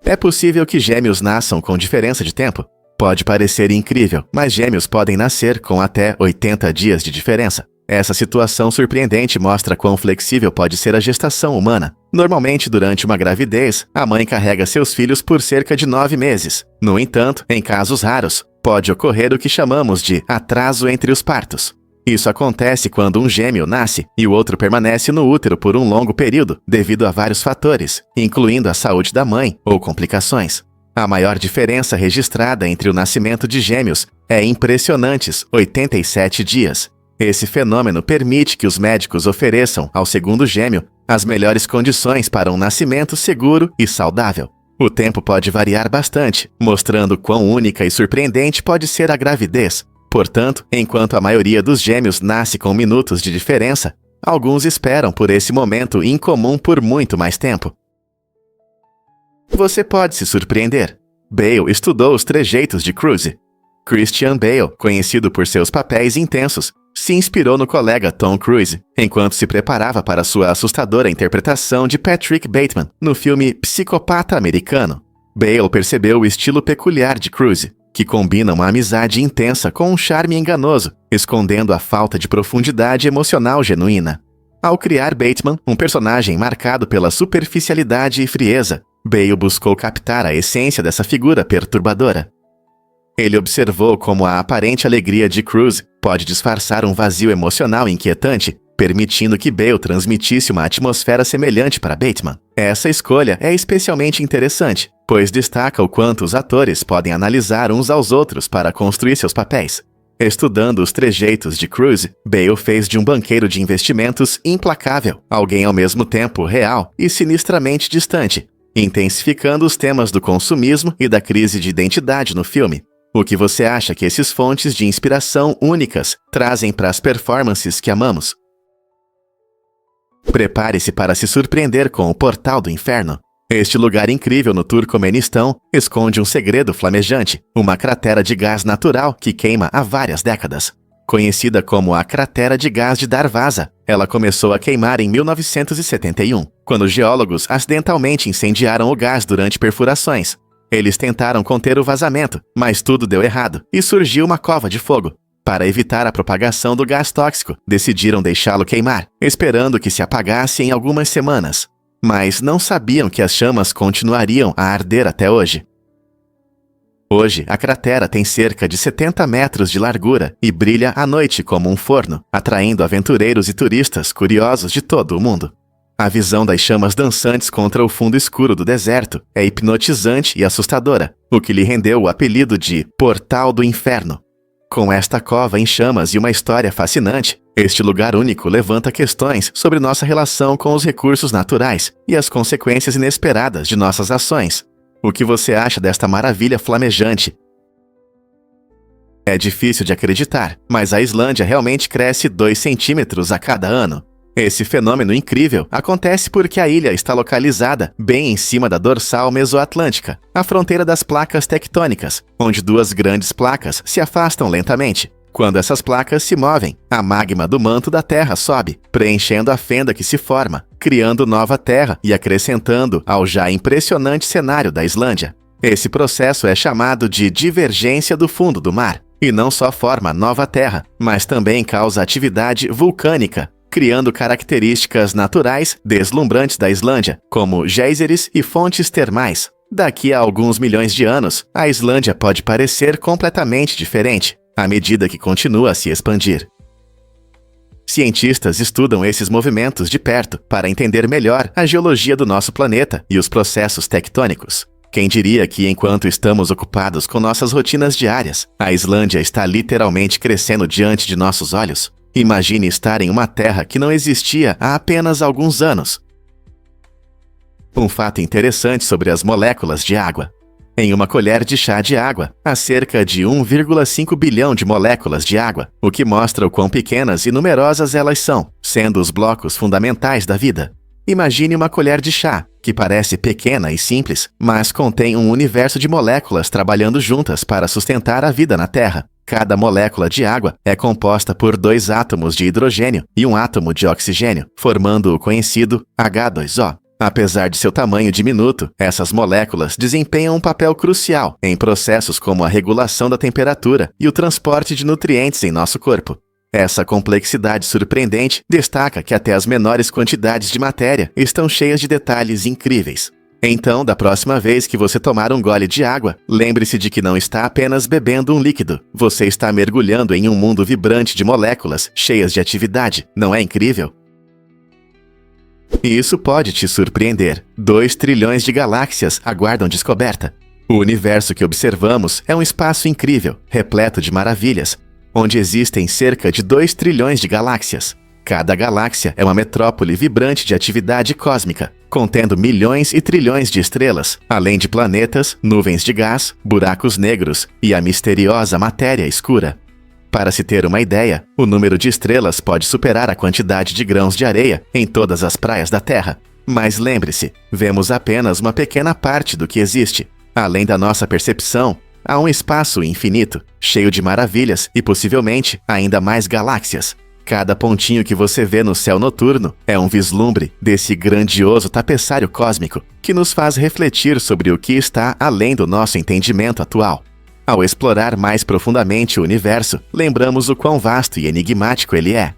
S1: É possível que gêmeos nasçam com diferença de tempo? Pode parecer incrível, mas gêmeos podem nascer com até 80 dias de diferença. Essa situação surpreendente mostra quão flexível pode ser a gestação humana. Normalmente, durante uma gravidez, a mãe carrega seus filhos por cerca de 9 meses. No entanto, em casos raros, pode ocorrer o que chamamos de atraso entre os partos. Isso acontece quando um gêmeo nasce e o outro permanece no útero por um longo período, devido a vários fatores, incluindo a saúde da mãe ou complicações. A maior diferença registrada entre o nascimento de gêmeos é impressionantes 87 dias. Esse fenômeno permite que os médicos ofereçam ao segundo gêmeo as melhores condições para um nascimento seguro e saudável. O tempo pode variar bastante, mostrando quão única e surpreendente pode ser a gravidez. Portanto, enquanto a maioria dos gêmeos nasce com minutos de diferença, alguns esperam por esse momento incomum por muito mais tempo. Você pode se surpreender. Bale estudou os trejeitos de Cruise. Christian Bale, conhecido por seus papéis intensos, se inspirou no colega Tom Cruise, enquanto se preparava para sua assustadora interpretação de Patrick Bateman no filme Psicopata Americano. Bale percebeu o estilo peculiar de Cruise, que combina uma amizade intensa com um charme enganoso, escondendo a falta de profundidade emocional genuína. Ao criar Bateman, um personagem marcado pela superficialidade e frieza, Bale buscou captar a essência dessa figura perturbadora. Ele observou como a aparente alegria de Cruise pode disfarçar um vazio emocional inquietante, permitindo que Bale transmitisse uma atmosfera semelhante para Bateman. Essa escolha é especialmente interessante, pois destaca o quanto os atores podem analisar uns aos outros para construir seus papéis. Estudando os trejeitos de Cruise, Bale fez de um banqueiro de investimentos implacável, alguém ao mesmo tempo real e sinistramente distante, intensificando os temas do consumismo e da crise de identidade no filme. O que você acha que esses fontes de inspiração únicas trazem para as performances que amamos? Prepare-se para se surpreender com o Portal do Inferno. Este lugar incrível no Turcomenistão esconde um segredo flamejante, uma cratera de gás natural que queima há várias décadas. Conhecida como a Cratera de Gás de Darvaza, ela começou a queimar em 1971, quando geólogos acidentalmente incendiaram o gás durante perfurações. Eles tentaram conter o vazamento, mas tudo deu errado e surgiu uma cova de fogo. Para evitar a propagação do gás tóxico, decidiram deixá-lo queimar, esperando que se apagasse em algumas semanas. Mas não sabiam que as chamas continuariam a arder até hoje. Hoje, a cratera tem cerca de 70 metros de largura e brilha à noite como um forno, atraindo aventureiros e turistas curiosos de todo o mundo. A visão das chamas dançantes contra o fundo escuro do deserto é hipnotizante e assustadora, o que lhe rendeu o apelido de Portal do Inferno. Com esta cova em chamas e uma história fascinante, este lugar único levanta questões sobre nossa relação com os recursos naturais e as consequências inesperadas de nossas ações. O que você acha desta maravilha flamejante? É difícil de acreditar, mas a Islândia realmente cresce 2 centímetros a cada ano. Esse fenômeno incrível acontece porque a ilha está localizada bem em cima da dorsal mesoatlântica, a fronteira das placas tectônicas, onde 2 grandes placas se afastam lentamente. Quando essas placas se movem, a magma do manto da Terra sobe, preenchendo a fenda que se forma, criando nova terra e acrescentando ao já impressionante cenário da Islândia. Esse processo é chamado de divergência do fundo do mar, e não só forma nova terra, mas também causa atividade vulcânica, criando características naturais deslumbrantes da Islândia, como géiseres e fontes termais. Daqui a alguns milhões de anos, a Islândia pode parecer completamente diferente, à medida que continua a se expandir. Cientistas estudam esses movimentos de perto para entender melhor a geologia do nosso planeta e os processos tectônicos. Quem diria que, enquanto estamos ocupados com nossas rotinas diárias, a Islândia está literalmente crescendo diante de nossos olhos? Imagine estar em uma terra que não existia há apenas alguns anos. Um fato interessante sobre as moléculas de água. Em uma colher de chá de água, há cerca de 1,5 bilhão de moléculas de água, o que mostra o quão pequenas e numerosas elas são, sendo os blocos fundamentais da vida. Imagine uma colher de chá, que parece pequena e simples, mas contém um universo de moléculas trabalhando juntas para sustentar a vida na Terra. Cada molécula de água é composta por 2 átomos de hidrogênio e um átomo de oxigênio, formando o conhecido H2O. Apesar de seu tamanho diminuto, essas moléculas desempenham um papel crucial em processos como a regulação da temperatura e o transporte de nutrientes em nosso corpo. Essa complexidade surpreendente destaca que até as menores quantidades de matéria estão cheias de detalhes incríveis. Então, da próxima vez que você tomar um gole de água, lembre-se de que não está apenas bebendo um líquido. Você está mergulhando em um mundo vibrante de moléculas cheias de atividade. Não é incrível? E isso pode te surpreender. 2 trilhões de galáxias aguardam descoberta. O universo que observamos é um espaço incrível, repleto de maravilhas, onde existem cerca de 2 trilhões de galáxias. Cada galáxia é uma metrópole vibrante de atividade cósmica, contendo milhões e trilhões de estrelas, além de planetas, nuvens de gás, buracos negros e a misteriosa matéria escura. Para se ter uma ideia, o número de estrelas pode superar a quantidade de grãos de areia em todas as praias da Terra. Mas lembre-se, vemos apenas uma pequena parte do que existe. Além da nossa percepção, há um espaço infinito, cheio de maravilhas e possivelmente ainda mais galáxias. Cada pontinho que você vê no céu noturno é um vislumbre desse grandioso tapeçário cósmico que nos faz refletir sobre o que está além do nosso entendimento atual. Ao explorar mais profundamente o universo, lembramos o quão vasto e enigmático ele é.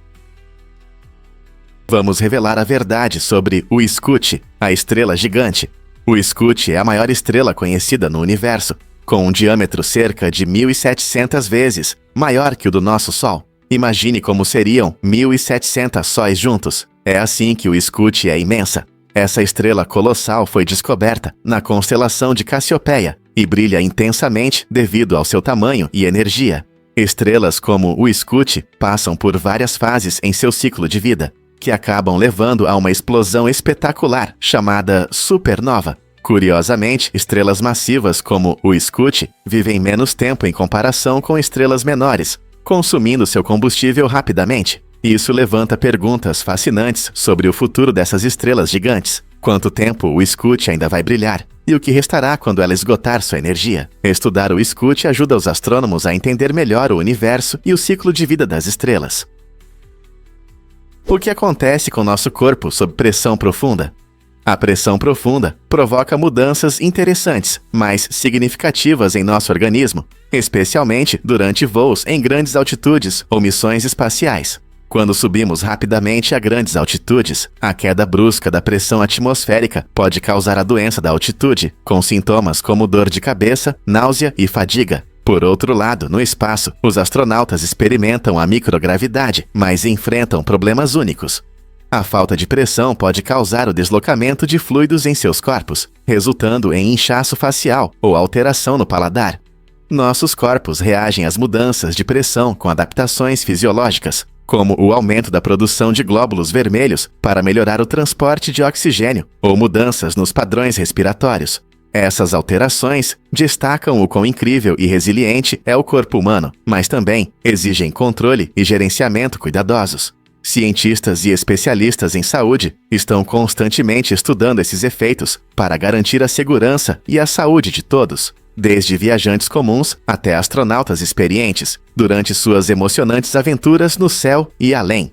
S1: Vamos revelar a verdade sobre o Scuti, a estrela gigante. O Scuti é a maior estrela conhecida no universo, com um diâmetro cerca de 1.700 vezes maior que o do nosso Sol. Imagine como seriam 1.700 sóis juntos. É assim que o Scuti é imensa. Essa estrela colossal foi descoberta na constelação de Cassiopeia e brilha intensamente devido ao seu tamanho e energia. Estrelas como o Scuti passam por várias fases em seu ciclo de vida, que acabam levando a uma explosão espetacular chamada supernova. Curiosamente, estrelas massivas como o Scuti vivem menos tempo em comparação com estrelas menores, consumindo seu combustível rapidamente. Isso levanta perguntas fascinantes sobre o futuro dessas estrelas gigantes. Quanto tempo o Scuti ainda vai brilhar? E o que restará quando ela esgotar sua energia? Estudar o Scuti ajuda os astrônomos a entender melhor o universo e o ciclo de vida das estrelas. O que acontece com nosso corpo sob pressão profunda? A pressão profunda provoca mudanças interessantes, mas significativas em nosso organismo, especialmente durante voos em grandes altitudes ou missões espaciais. Quando subimos rapidamente a grandes altitudes, a queda brusca da pressão atmosférica pode causar a doença da altitude, com sintomas como dor de cabeça, náusea e fadiga. Por outro lado, no espaço, os astronautas experimentam a microgravidade, mas enfrentam problemas únicos. A falta de pressão pode causar o deslocamento de fluidos em seus corpos, resultando em inchaço facial ou alteração no paladar. Nossos corpos reagem às mudanças de pressão com adaptações fisiológicas, como o aumento da produção de glóbulos vermelhos para melhorar o transporte de oxigênio ou mudanças nos padrões respiratórios. Essas alterações destacam o quão incrível e resiliente é o corpo humano, mas também exigem controle e gerenciamento cuidadosos. Cientistas e especialistas em saúde estão constantemente estudando esses efeitos para garantir a segurança e a saúde de todos, desde viajantes comuns até astronautas experientes, durante suas emocionantes aventuras no céu e além.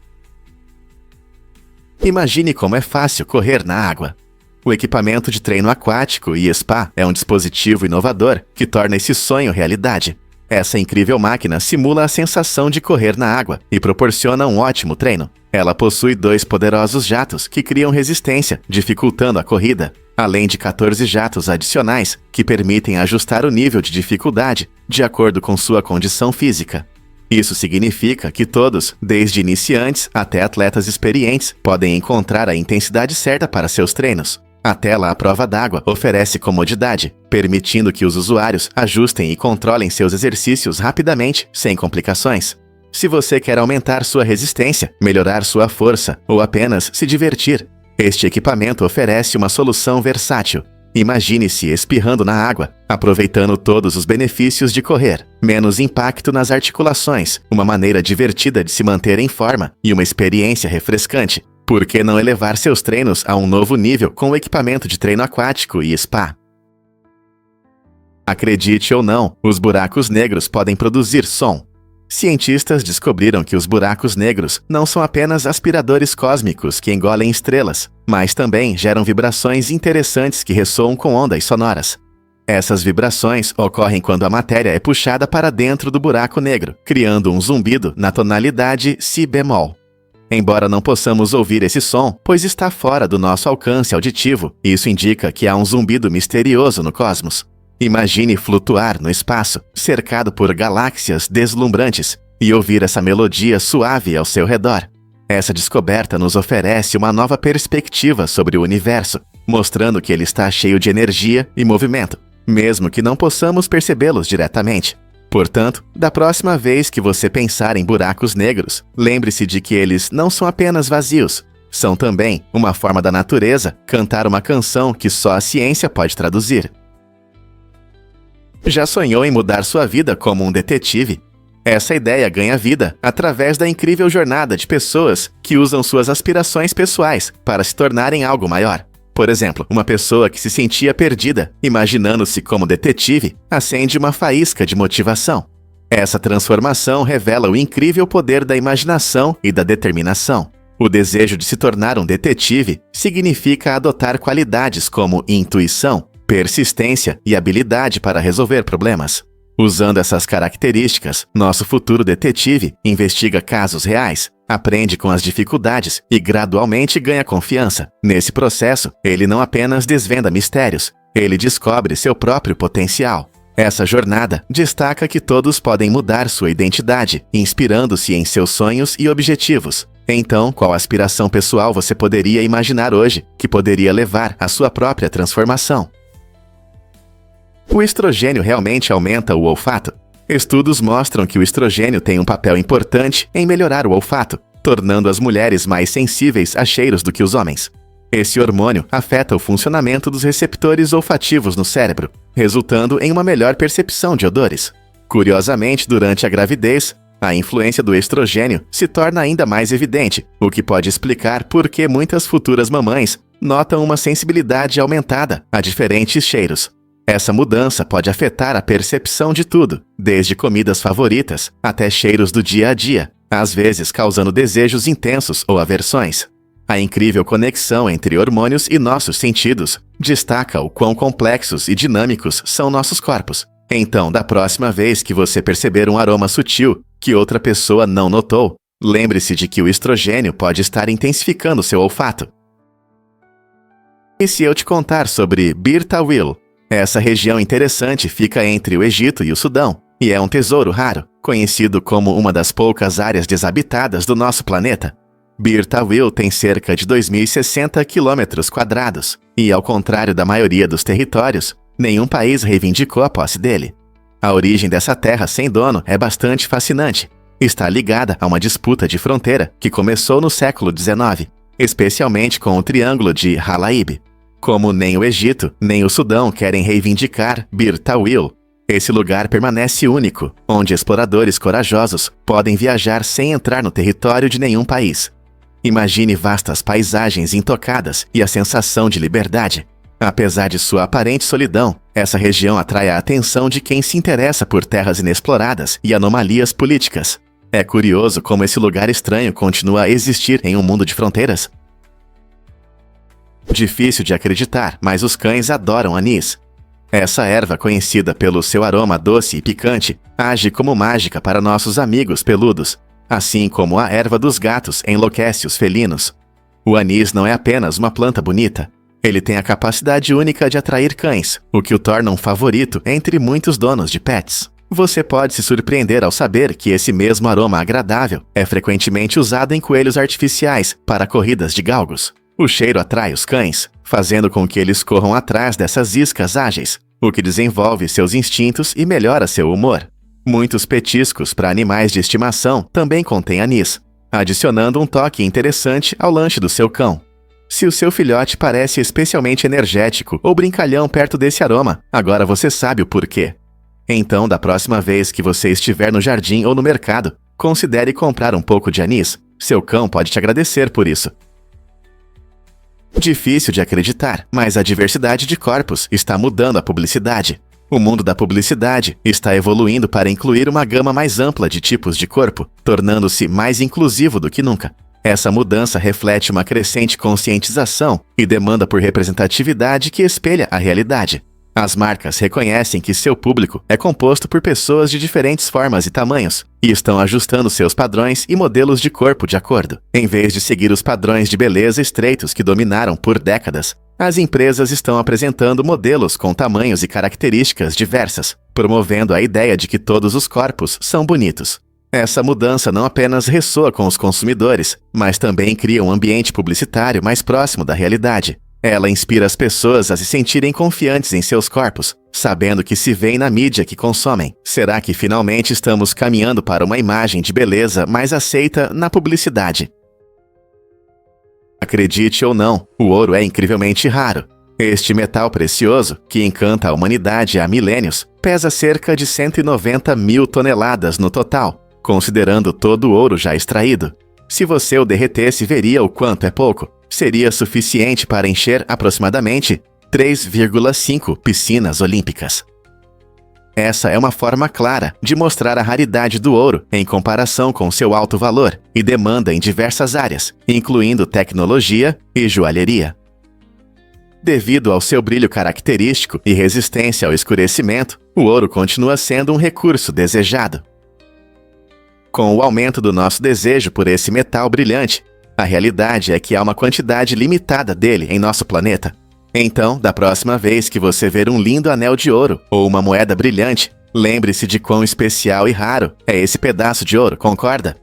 S1: Imagine como é fácil correr na água. O equipamento de treino aquático e spa é um dispositivo inovador que torna esse sonho realidade. Essa incrível máquina simula a sensação de correr na água e proporciona um ótimo treino. Ela possui 2 poderosos jatos que criam resistência, dificultando a corrida, além de 14 jatos adicionais que permitem ajustar o nível de dificuldade de acordo com sua condição física. Isso significa que todos, desde iniciantes até atletas experientes, podem encontrar a intensidade certa para seus treinos. A tela à prova d'água oferece comodidade, permitindo que os usuários ajustem e controlem seus exercícios rapidamente, sem complicações. Se você quer aumentar sua resistência, melhorar sua força ou apenas se divertir, este equipamento oferece uma solução versátil. Imagine-se espirrando na água, aproveitando todos os benefícios de correr. Menos impacto nas articulações, uma maneira divertida de se manter em forma e uma experiência refrescante. Por que não elevar seus treinos a um novo nível com o equipamento de treino aquático e spa? Acredite ou não, os buracos negros podem produzir som. Cientistas descobriram que os buracos negros não são apenas aspiradores cósmicos que engolem estrelas, mas também geram vibrações interessantes que ressoam com ondas sonoras. Essas vibrações ocorrem quando a matéria é puxada para dentro do buraco negro, criando um zumbido na tonalidade si bemol. Embora não possamos ouvir esse som, pois está fora do nosso alcance auditivo, isso indica que há um zumbido misterioso no cosmos. Imagine flutuar no espaço, cercado por galáxias deslumbrantes, e ouvir essa melodia suave ao seu redor. Essa descoberta nos oferece uma nova perspectiva sobre o universo, mostrando que ele está cheio de energia e movimento. mesmo que não possamos percebê-los diretamente. Portanto, da próxima vez que você pensar em buracos negros, lembre-se de que eles não são apenas vazios, são também uma forma da natureza cantar uma canção que só a ciência pode traduzir. Já sonhou em mudar sua vida como um detetive? Essa ideia ganha vida através da incrível jornada de pessoas que usam suas aspirações pessoais para se tornarem algo maior. Por exemplo, uma pessoa que se sentia perdida, imaginando-se como detetive, acende uma faísca de motivação. Essa transformação revela o incrível poder da imaginação e da determinação. O desejo de se tornar um detetive significa adotar qualidades como intuição, persistência e habilidade para resolver problemas. Usando essas características, nosso futuro detetive investiga casos reais, aprende com as dificuldades e gradualmente ganha confiança. Nesse processo, ele não apenas desvenda mistérios, ele descobre seu próprio potencial. Essa jornada destaca que todos podem mudar sua identidade, inspirando-se em seus sonhos e objetivos. Então, qual aspiração pessoal você poderia imaginar hoje que poderia levar à sua própria transformação? O estrogênio realmente aumenta o olfato? Estudos mostram que o estrogênio tem um papel importante em melhorar o olfato, tornando as mulheres mais sensíveis a cheiros do que os homens. Esse hormônio afeta o funcionamento dos receptores olfativos no cérebro, resultando em uma melhor percepção de odores. Curiosamente, durante a gravidez, a influência do estrogênio se torna ainda mais evidente, o que pode explicar por que muitas futuras mamães notam uma sensibilidade aumentada a diferentes cheiros. Essa mudança pode afetar a percepção de tudo, desde comidas favoritas até cheiros do dia a dia, às vezes causando desejos intensos ou aversões. A incrível conexão entre hormônios e nossos sentidos destaca o quão complexos e dinâmicos são nossos corpos. Então, da próxima vez que você perceber um aroma sutil que outra pessoa não notou, lembre-se de que o estrogênio pode estar intensificando seu olfato. E se eu te contar sobre Bir Tawil? Essa região interessante fica entre o Egito e o Sudão, e é um tesouro raro, conhecido como uma das poucas áreas desabitadas do nosso planeta. Bir Tawil tem cerca de 2.060 km², e ao contrário da maioria dos territórios, nenhum país reivindicou a posse dele. A origem dessa terra sem dono é bastante fascinante. Está ligada a uma disputa de fronteira que começou no século XIX, especialmente com o Triângulo de Halaib. Como nem o Egito, nem o Sudão querem reivindicar Bir Tawil, esse lugar permanece único, onde exploradores corajosos podem viajar sem entrar no território de nenhum país. Imagine vastas paisagens intocadas e a sensação de liberdade. Apesar de sua aparente solidão, essa região atrai a atenção de quem se interessa por terras inexploradas e anomalias políticas. É curioso como esse lugar estranho continua a existir em um mundo de fronteiras. Difícil de acreditar, mas os cães adoram anis. Essa erva, conhecida pelo seu aroma doce e picante, age como mágica para nossos amigos peludos, assim como a erva dos gatos enlouquece os felinos. O anis não é apenas uma planta bonita, ele tem a capacidade única de atrair cães, o que o torna um favorito entre muitos donos de pets. Você pode se surpreender ao saber que esse mesmo aroma agradável é frequentemente usado em coelhos artificiais para corridas de galgos. O cheiro atrai os cães, fazendo com que eles corram atrás dessas iscas ágeis, o que desenvolve seus instintos e melhora seu humor. Muitos petiscos para animais de estimação também contêm anis, adicionando um toque interessante ao lanche do seu cão. Se o seu filhote parece especialmente energético ou brincalhão perto desse aroma, agora você sabe o porquê. Então, da próxima vez que você estiver no jardim ou no mercado, considere comprar um pouco de anis. Seu cão pode te agradecer por isso. Difícil de acreditar, mas a diversidade de corpos está mudando a publicidade. O mundo da publicidade está evoluindo para incluir uma gama mais ampla de tipos de corpo, tornando-se mais inclusivo do que nunca. Essa mudança reflete uma crescente conscientização e demanda por representatividade que espelha a realidade. As marcas reconhecem que seu público é composto por pessoas de diferentes formas e tamanhos, e estão ajustando seus padrões e modelos de corpo de acordo. Em vez de seguir os padrões de beleza estreitos que dominaram por décadas, as empresas estão apresentando modelos com tamanhos e características diversas, promovendo a ideia de que todos os corpos são bonitos. Essa mudança não apenas ressoa com os consumidores, mas também cria um ambiente publicitário mais próximo da realidade. Ela inspira as pessoas a se sentirem confiantes em seus corpos, sabendo que se veem na mídia que consomem. Será que finalmente estamos caminhando para uma imagem de beleza mais aceita na publicidade? Acredite ou não, o ouro é incrivelmente raro. Este metal precioso, que encanta a humanidade há milênios, pesa cerca de 190 mil toneladas no total, considerando todo o ouro já extraído. Se você o derretesse, veria o quanto é pouco. Seria suficiente para encher aproximadamente 3,5 piscinas olímpicas. Essa é uma forma clara de mostrar a raridade do ouro em comparação com seu alto valor e demanda em diversas áreas, incluindo tecnologia e joalheria. Devido ao seu brilho característico e resistência ao escurecimento, o ouro continua sendo um recurso desejado. Com o aumento do nosso desejo por esse metal brilhante, a realidade é que há uma quantidade limitada dele em nosso planeta. Então, da próxima vez que você ver um lindo anel de ouro ou uma moeda brilhante, lembre-se de quão especial e raro é esse pedaço de ouro, concorda?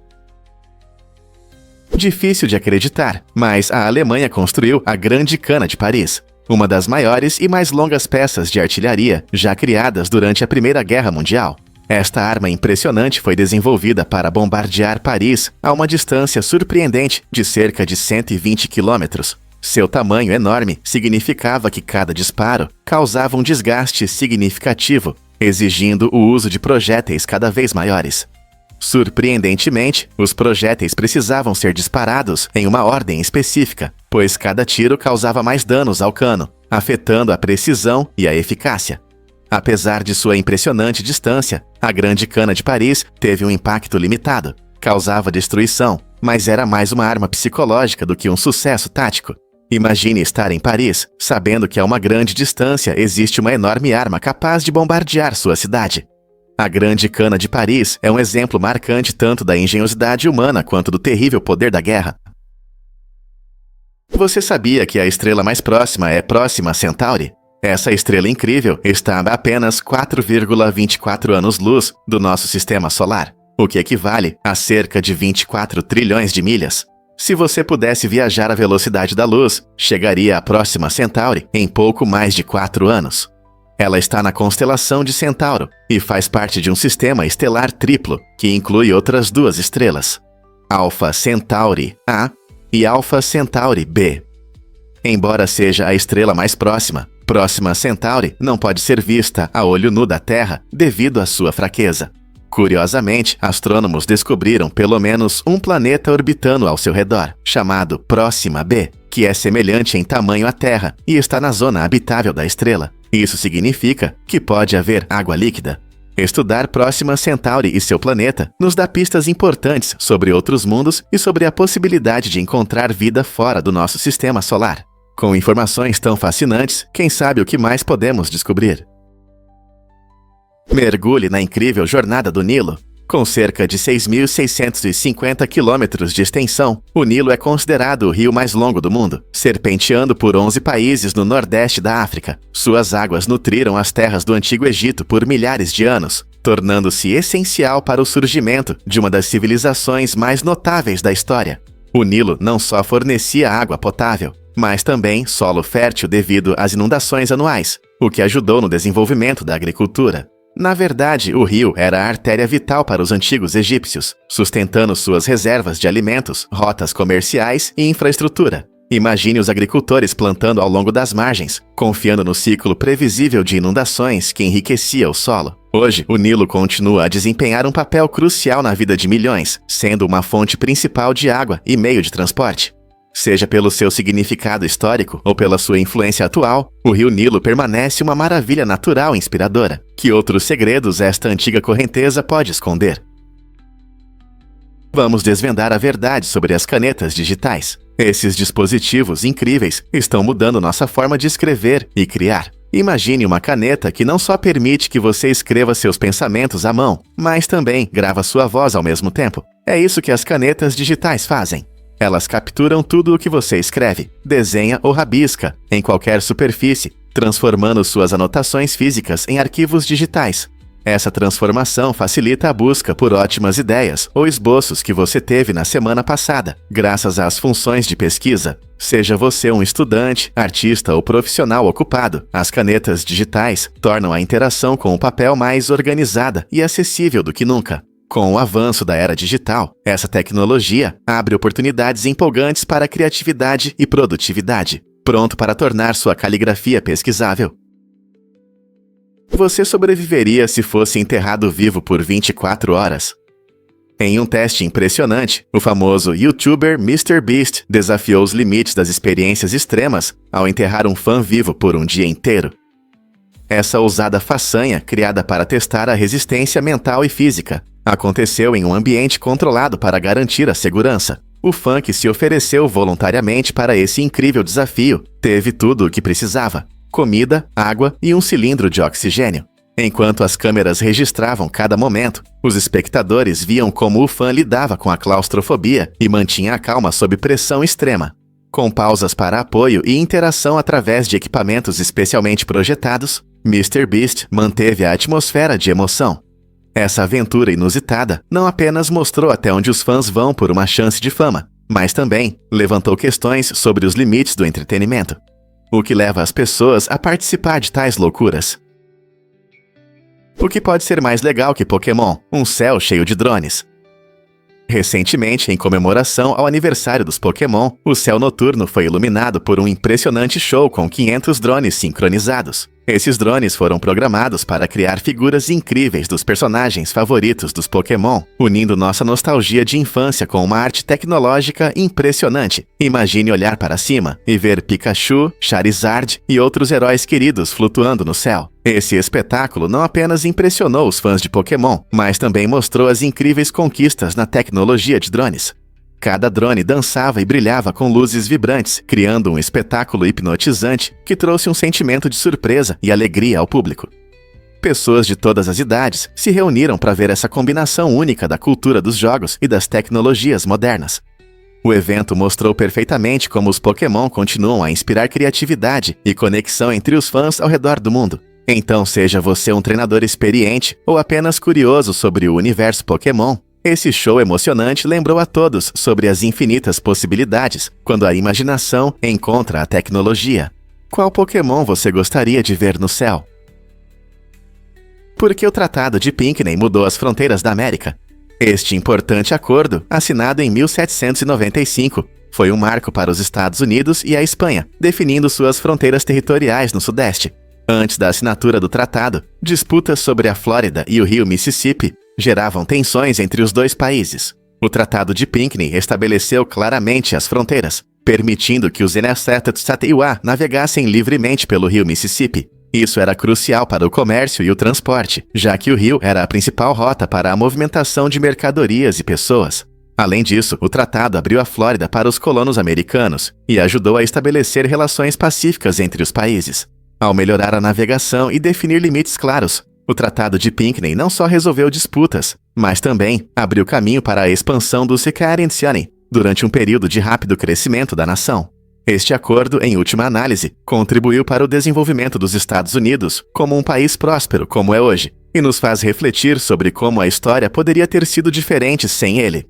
S1: Difícil de acreditar, mas a Alemanha construiu a Grande Cana de Paris, uma das maiores e mais longas peças de artilharia já criadas durante a Primeira Guerra Mundial. Esta arma impressionante foi desenvolvida para bombardear Paris a uma distância surpreendente de cerca de 120 quilômetros. Seu tamanho enorme significava que cada disparo causava um desgaste significativo, exigindo o uso de projéteis cada vez maiores. Surpreendentemente, os projéteis precisavam ser disparados em uma ordem específica, pois cada tiro causava mais danos ao cano, afetando a precisão e a eficácia. Apesar de sua impressionante distância, a Grande Cana de Paris teve um impacto limitado. Causava destruição, mas era mais uma arma psicológica do que um sucesso tático. Imagine estar em Paris, sabendo que a uma grande distância existe uma enorme arma capaz de bombardear sua cidade. A Grande Cana de Paris é um exemplo marcante tanto da engenhosidade humana quanto do terrível poder da guerra. Você sabia que a estrela mais próxima é Próxima Centauri? Essa estrela incrível está a apenas 4,24 anos-luz do nosso sistema solar, o que equivale a cerca de 24 trilhões de milhas. Se você pudesse viajar à velocidade da luz, chegaria à Próxima Centauri em pouco mais de 4 anos. Ela está na constelação de Centauro e faz parte de um sistema estelar triplo, que inclui outras duas estrelas, Alpha Centauri A e Alpha Centauri B. Embora seja a estrela mais próxima, Próxima Centauri não pode ser vista a olho nu da Terra devido à sua fraqueza. Curiosamente, astrônomos descobriram pelo menos um planeta orbitando ao seu redor, chamado Próxima B, que é semelhante em tamanho à Terra e está na zona habitável da estrela. Isso significa que pode haver água líquida. Estudar Próxima Centauri e seu planeta nos dá pistas importantes sobre outros mundos e sobre a possibilidade de encontrar vida fora do nosso sistema solar. Com informações tão fascinantes, quem sabe o que mais podemos descobrir? Mergulhe na incrível jornada do Nilo. Com cerca de 6.650 quilômetros de extensão, o Nilo é considerado o rio mais longo do mundo, serpenteando por 11 países no nordeste da África. Suas águas nutriram as terras do Antigo Egito por milhares de anos, tornando-se essencial para o surgimento de uma das civilizações mais notáveis da história. O Nilo não só fornecia água potável, mas também solo fértil devido às inundações anuais, o que ajudou no desenvolvimento da agricultura. Na verdade, o rio era a artéria vital para os antigos egípcios, sustentando suas reservas de alimentos, rotas comerciais e infraestrutura. Imagine os agricultores plantando ao longo das margens, confiando no ciclo previsível de inundações que enriquecia o solo. Hoje, o Nilo continua a desempenhar um papel crucial na vida de milhões, sendo uma fonte principal de água e meio de transporte. Seja pelo seu significado histórico ou pela sua influência atual, o rio Nilo permanece uma maravilha natural e inspiradora. Que outros segredos esta antiga correnteza pode esconder? Vamos desvendar a verdade sobre as canetas digitais. Esses dispositivos incríveis estão mudando nossa forma de escrever e criar. Imagine uma caneta que não só permite que você escreva seus pensamentos à mão, mas também grava sua voz ao mesmo tempo. É isso que as canetas digitais fazem. Elas capturam tudo o que você escreve, desenha ou rabisca, em qualquer superfície, transformando suas anotações físicas em arquivos digitais. Essa transformação facilita a busca por ótimas ideias ou esboços que você teve na semana passada, graças às funções de pesquisa. Seja você um estudante, artista ou profissional ocupado, as canetas digitais tornam a interação com o papel mais organizada e acessível do que nunca. Com o avanço da era digital, essa tecnologia abre oportunidades empolgantes para a criatividade e produtividade, pronto para tornar sua caligrafia pesquisável. Você sobreviveria se fosse enterrado vivo por 24 horas? Em um teste impressionante, o famoso YouTuber MrBeast desafiou os limites das experiências extremas ao enterrar um fã vivo por um dia inteiro. Essa ousada façanha, criada para testar a resistência mental e física, aconteceu em um ambiente controlado para garantir a segurança. O fã que se ofereceu voluntariamente para esse incrível desafio teve tudo o que precisava: comida, água e um cilindro de oxigênio. Enquanto as câmeras registravam cada momento, os espectadores viam como o fã lidava com a claustrofobia e mantinha a calma sob pressão extrema. Com pausas para apoio e interação através de equipamentos especialmente projetados, MrBeast manteve a atmosfera de emoção. Essa aventura inusitada não apenas mostrou até onde os fãs vão por uma chance de fama, mas também levantou questões sobre os limites do entretenimento. O que leva as pessoas a participar de tais loucuras? O que pode ser mais legal que Pokémon? Um céu cheio de drones. Recentemente, em comemoração ao aniversário dos Pokémon, o céu noturno foi iluminado por um impressionante show com 500 drones sincronizados. Esses drones foram programados para criar figuras incríveis dos personagens favoritos dos Pokémon, unindo nossa nostalgia de infância com uma arte tecnológica impressionante. Imagine olhar para cima e ver Pikachu, Charizard e outros heróis queridos flutuando no céu. Esse espetáculo não apenas impressionou os fãs de Pokémon, mas também mostrou as incríveis conquistas na tecnologia de drones. Cada drone dançava e brilhava com luzes vibrantes, criando um espetáculo hipnotizante que trouxe um sentimento de surpresa e alegria ao público. Pessoas de todas as idades se reuniram para ver essa combinação única da cultura dos jogos e das tecnologias modernas. O evento mostrou perfeitamente como os Pokémon continuam a inspirar criatividade e conexão entre os fãs ao redor do mundo. Então, seja você um treinador experiente ou apenas curioso sobre o universo Pokémon, esse show emocionante lembrou a todos sobre as infinitas possibilidades quando a imaginação encontra a tecnologia. Qual Pokémon você gostaria de ver no céu? Por que o Tratado de Pinckney mudou as fronteiras da América? Este importante acordo, assinado em 1795, foi um marco para os Estados Unidos e a Espanha, definindo suas fronteiras territoriais no Sudeste. Antes da assinatura do tratado, disputas sobre a Flórida e o rio Mississippi geravam tensões entre os dois países. O Tratado de Pinckney estabeleceu claramente as fronteiras, permitindo que os Enesétats-Tateiuá navegassem livremente pelo rio Mississippi. Isso era crucial para o comércio e o transporte, já que o rio era a principal rota para a movimentação de mercadorias e pessoas. Além disso, o tratado abriu a Flórida para os colonos americanos e ajudou a estabelecer relações pacíficas entre os países. Ao melhorar a navegação e definir limites claros, o Tratado de Pinckney não só resolveu disputas, mas também abriu caminho para a expansão do Secarian-Siani durante um período de rápido crescimento da nação. Este acordo, em última análise, contribuiu para o desenvolvimento dos Estados Unidos como um país próspero como é hoje, e nos faz refletir sobre como a história poderia ter sido diferente sem ele.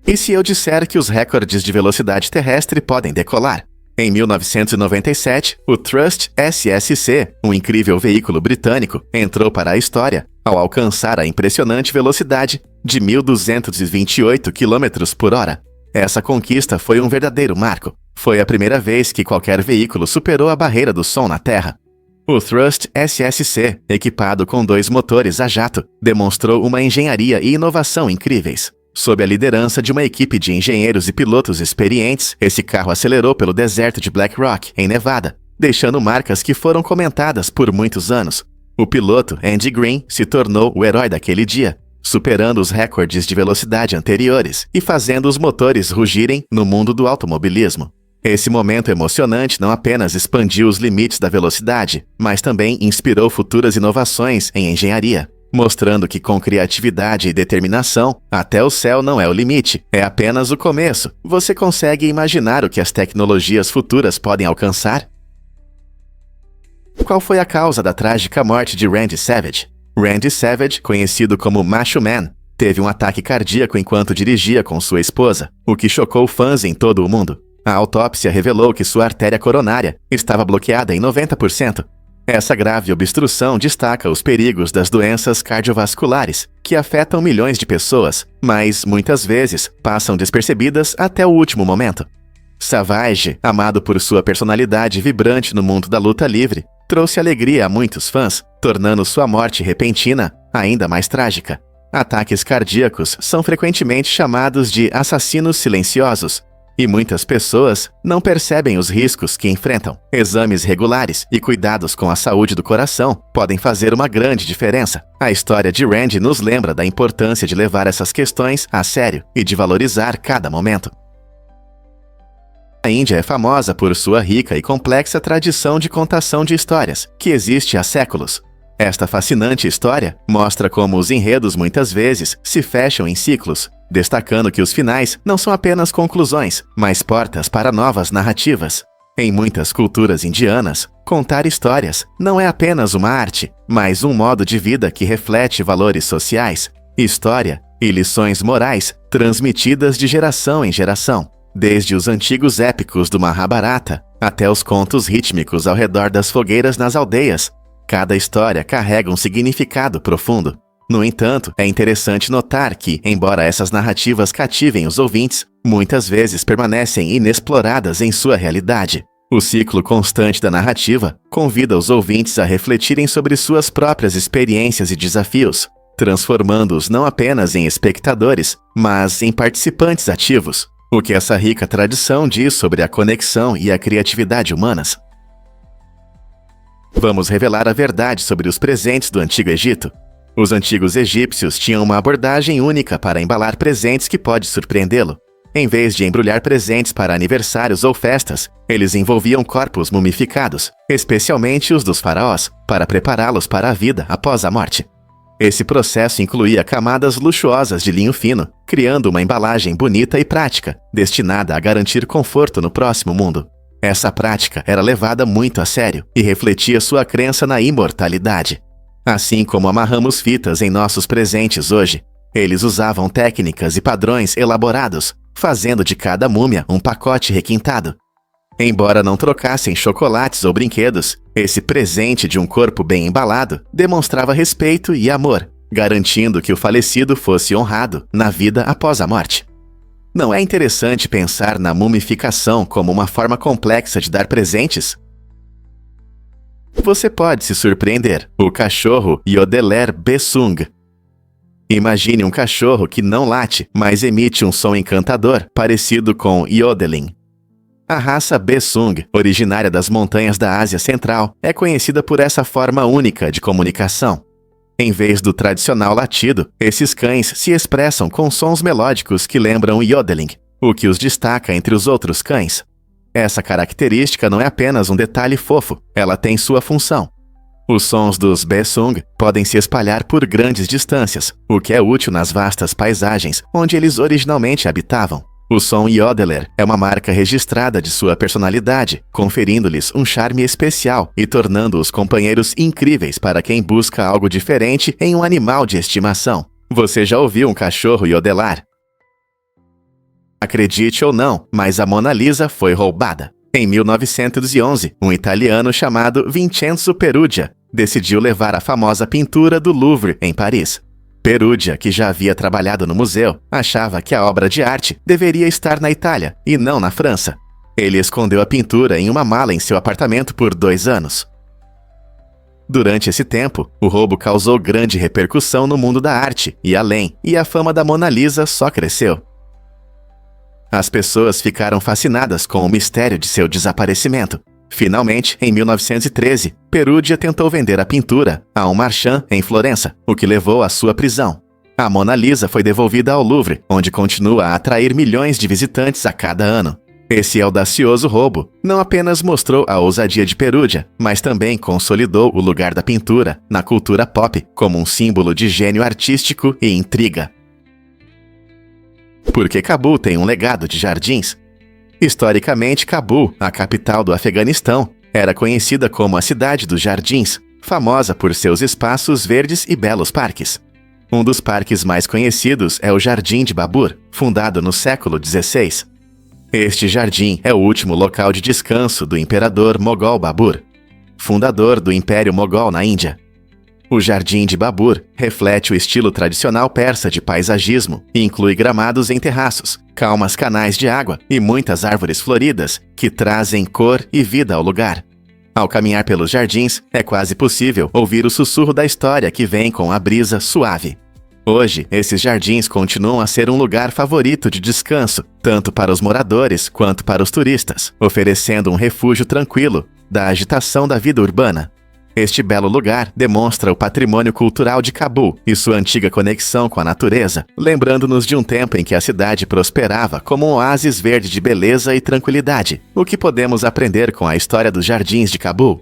S1: E se eu disser que os recordes de velocidade terrestre podem decolar? Em 1997, o Thrust SSC, um incrível veículo britânico, entrou para a história ao alcançar a impressionante velocidade de 1.228 km por hora. Essa conquista foi um verdadeiro marco. Foi a primeira vez que qualquer veículo superou a barreira do som na Terra. O Thrust SSC, equipado com 2 motores a jato, demonstrou uma engenharia e inovação incríveis. Sob a liderança de uma equipe de engenheiros e pilotos experientes, esse carro acelerou pelo deserto de Black Rock, em Nevada, deixando marcas que foram comentadas por muitos anos. O piloto, Andy Green, se tornou o herói daquele dia, superando os recordes de velocidade anteriores e fazendo os motores rugirem no mundo do automobilismo. Esse momento emocionante não apenas expandiu os limites da velocidade, mas também inspirou futuras inovações em engenharia, mostrando que com criatividade e determinação, até o céu não é o limite, é apenas o começo. Você consegue imaginar o que as tecnologias futuras podem alcançar? Qual foi a causa da trágica morte de Randy Savage? Randy Savage, conhecido como Macho Man, teve um ataque cardíaco enquanto dirigia com sua esposa, o que chocou fãs em todo o mundo. A autópsia revelou que sua artéria coronária estava bloqueada em 90%. Essa grave obstrução destaca os perigos das doenças cardiovasculares, que afetam milhões de pessoas, mas muitas vezes passam despercebidas até o último momento. Savage, amado por sua personalidade vibrante no mundo da luta livre, trouxe alegria a muitos fãs, tornando sua morte repentina ainda mais trágica. Ataques cardíacos são frequentemente chamados de assassinos silenciosos, e muitas pessoas não percebem os riscos que enfrentam. Exames regulares e cuidados com a saúde do coração podem fazer uma grande diferença. A história de Randy nos lembra da importância de levar essas questões a sério e de valorizar cada momento. A Índia é famosa por sua rica e complexa tradição de contação de histórias, que existe há séculos. Esta fascinante história mostra como os enredos muitas vezes se fecham em ciclos, destacando que os finais não são apenas conclusões, mas portas para novas narrativas. Em muitas culturas indianas, contar histórias não é apenas uma arte, mas um modo de vida que reflete valores sociais, história e lições morais transmitidas de geração em geração. Desde os antigos épicos do Mahabharata até os contos rítmicos ao redor das fogueiras nas aldeias, cada história carrega um significado profundo. No entanto, é interessante notar que, embora essas narrativas cativem os ouvintes, muitas vezes permanecem inexploradas em sua realidade. O ciclo constante da narrativa convida os ouvintes a refletirem sobre suas próprias experiências e desafios, transformando-os não apenas em espectadores, mas em participantes ativos. O que essa rica tradição diz sobre a conexão e a criatividade humanas? Vamos revelar a verdade sobre os presentes do Antigo Egito. Os antigos egípcios tinham uma abordagem única para embalar presentes que pode surpreendê-lo. Em vez de embrulhar presentes para aniversários ou festas, eles envolviam corpos mumificados, especialmente os dos faraós, para prepará-los para a vida após a morte. Esse processo incluía camadas luxuosas de linho fino, criando uma embalagem bonita e prática, destinada a garantir conforto no próximo mundo. Essa prática era levada muito a sério e refletia sua crença na imortalidade. Assim como amarramos fitas em nossos presentes hoje, eles usavam técnicas e padrões elaborados, fazendo de cada múmia um pacote requintado. Embora não trocassem chocolates ou brinquedos, esse presente de um corpo bem embalado demonstrava respeito e amor, garantindo que o falecido fosse honrado na vida após a morte. Não é interessante pensar na mumificação como uma forma complexa de dar presentes? Você pode se surpreender. O cachorro Yodeler Besung. Imagine um cachorro que não late, mas emite um som encantador, parecido com yodeling. A raça Besung, originária das montanhas da Ásia Central, é conhecida por essa forma única de comunicação. Em vez do tradicional latido, esses cães se expressam com sons melódicos que lembram yodeling, o que os destaca entre os outros cães. Essa característica não é apenas um detalhe fofo, ela tem sua função. Os sons dos Besung podem se espalhar por grandes distâncias, o que é útil nas vastas paisagens onde eles originalmente habitavam. O som Yodeler é uma marca registrada de sua personalidade, conferindo-lhes um charme especial e tornando-os companheiros incríveis para quem busca algo diferente em um animal de estimação. Você já ouviu um cachorro yodelar? Acredite ou não, mas a Mona Lisa foi roubada. Em 1911, um italiano chamado Vincenzo Perugia decidiu levar a famosa pintura do Louvre em Paris. Perugia, que já havia trabalhado no museu, achava que a obra de arte deveria estar na Itália e não na França. Ele escondeu a pintura em uma mala em seu apartamento por 2 anos. Durante esse tempo, o roubo causou grande repercussão no mundo da arte e além, e a fama da Mona Lisa só cresceu. As pessoas ficaram fascinadas com o mistério de seu desaparecimento. Finalmente, em 1913, Perugia tentou vender a pintura a um marchand em Florença, o que levou à sua prisão. A Mona Lisa foi devolvida ao Louvre, onde continua a atrair milhões de visitantes a cada ano. Esse audacioso roubo não apenas mostrou a ousadia de Perugia, mas também consolidou o lugar da pintura na cultura pop como um símbolo de gênio artístico e intriga. Por que Cabul tem um legado de jardins? Historicamente, Cabul, a capital do Afeganistão, era conhecida como a Cidade dos Jardins, famosa por seus espaços verdes e belos parques. Um dos parques mais conhecidos é o Jardim de Babur, fundado no século XVI. Este jardim é o último local de descanso do imperador Mogol Babur, fundador do Império Mogol na Índia. O Jardim de Babur reflete o estilo tradicional persa de paisagismo e inclui gramados em terraços, calmas canais de água e muitas árvores floridas que trazem cor e vida ao lugar. Ao caminhar pelos jardins, é quase possível ouvir o sussurro da história que vem com a brisa suave. Hoje, esses jardins continuam a ser um lugar favorito de descanso, tanto para os moradores quanto para os turistas, oferecendo um refúgio tranquilo da agitação da vida urbana. Este belo lugar demonstra o patrimônio cultural de Cabul e sua antiga conexão com a natureza, lembrando-nos de um tempo em que a cidade prosperava como um oásis verde de beleza e tranquilidade. O que podemos aprender com a história dos jardins de Cabul?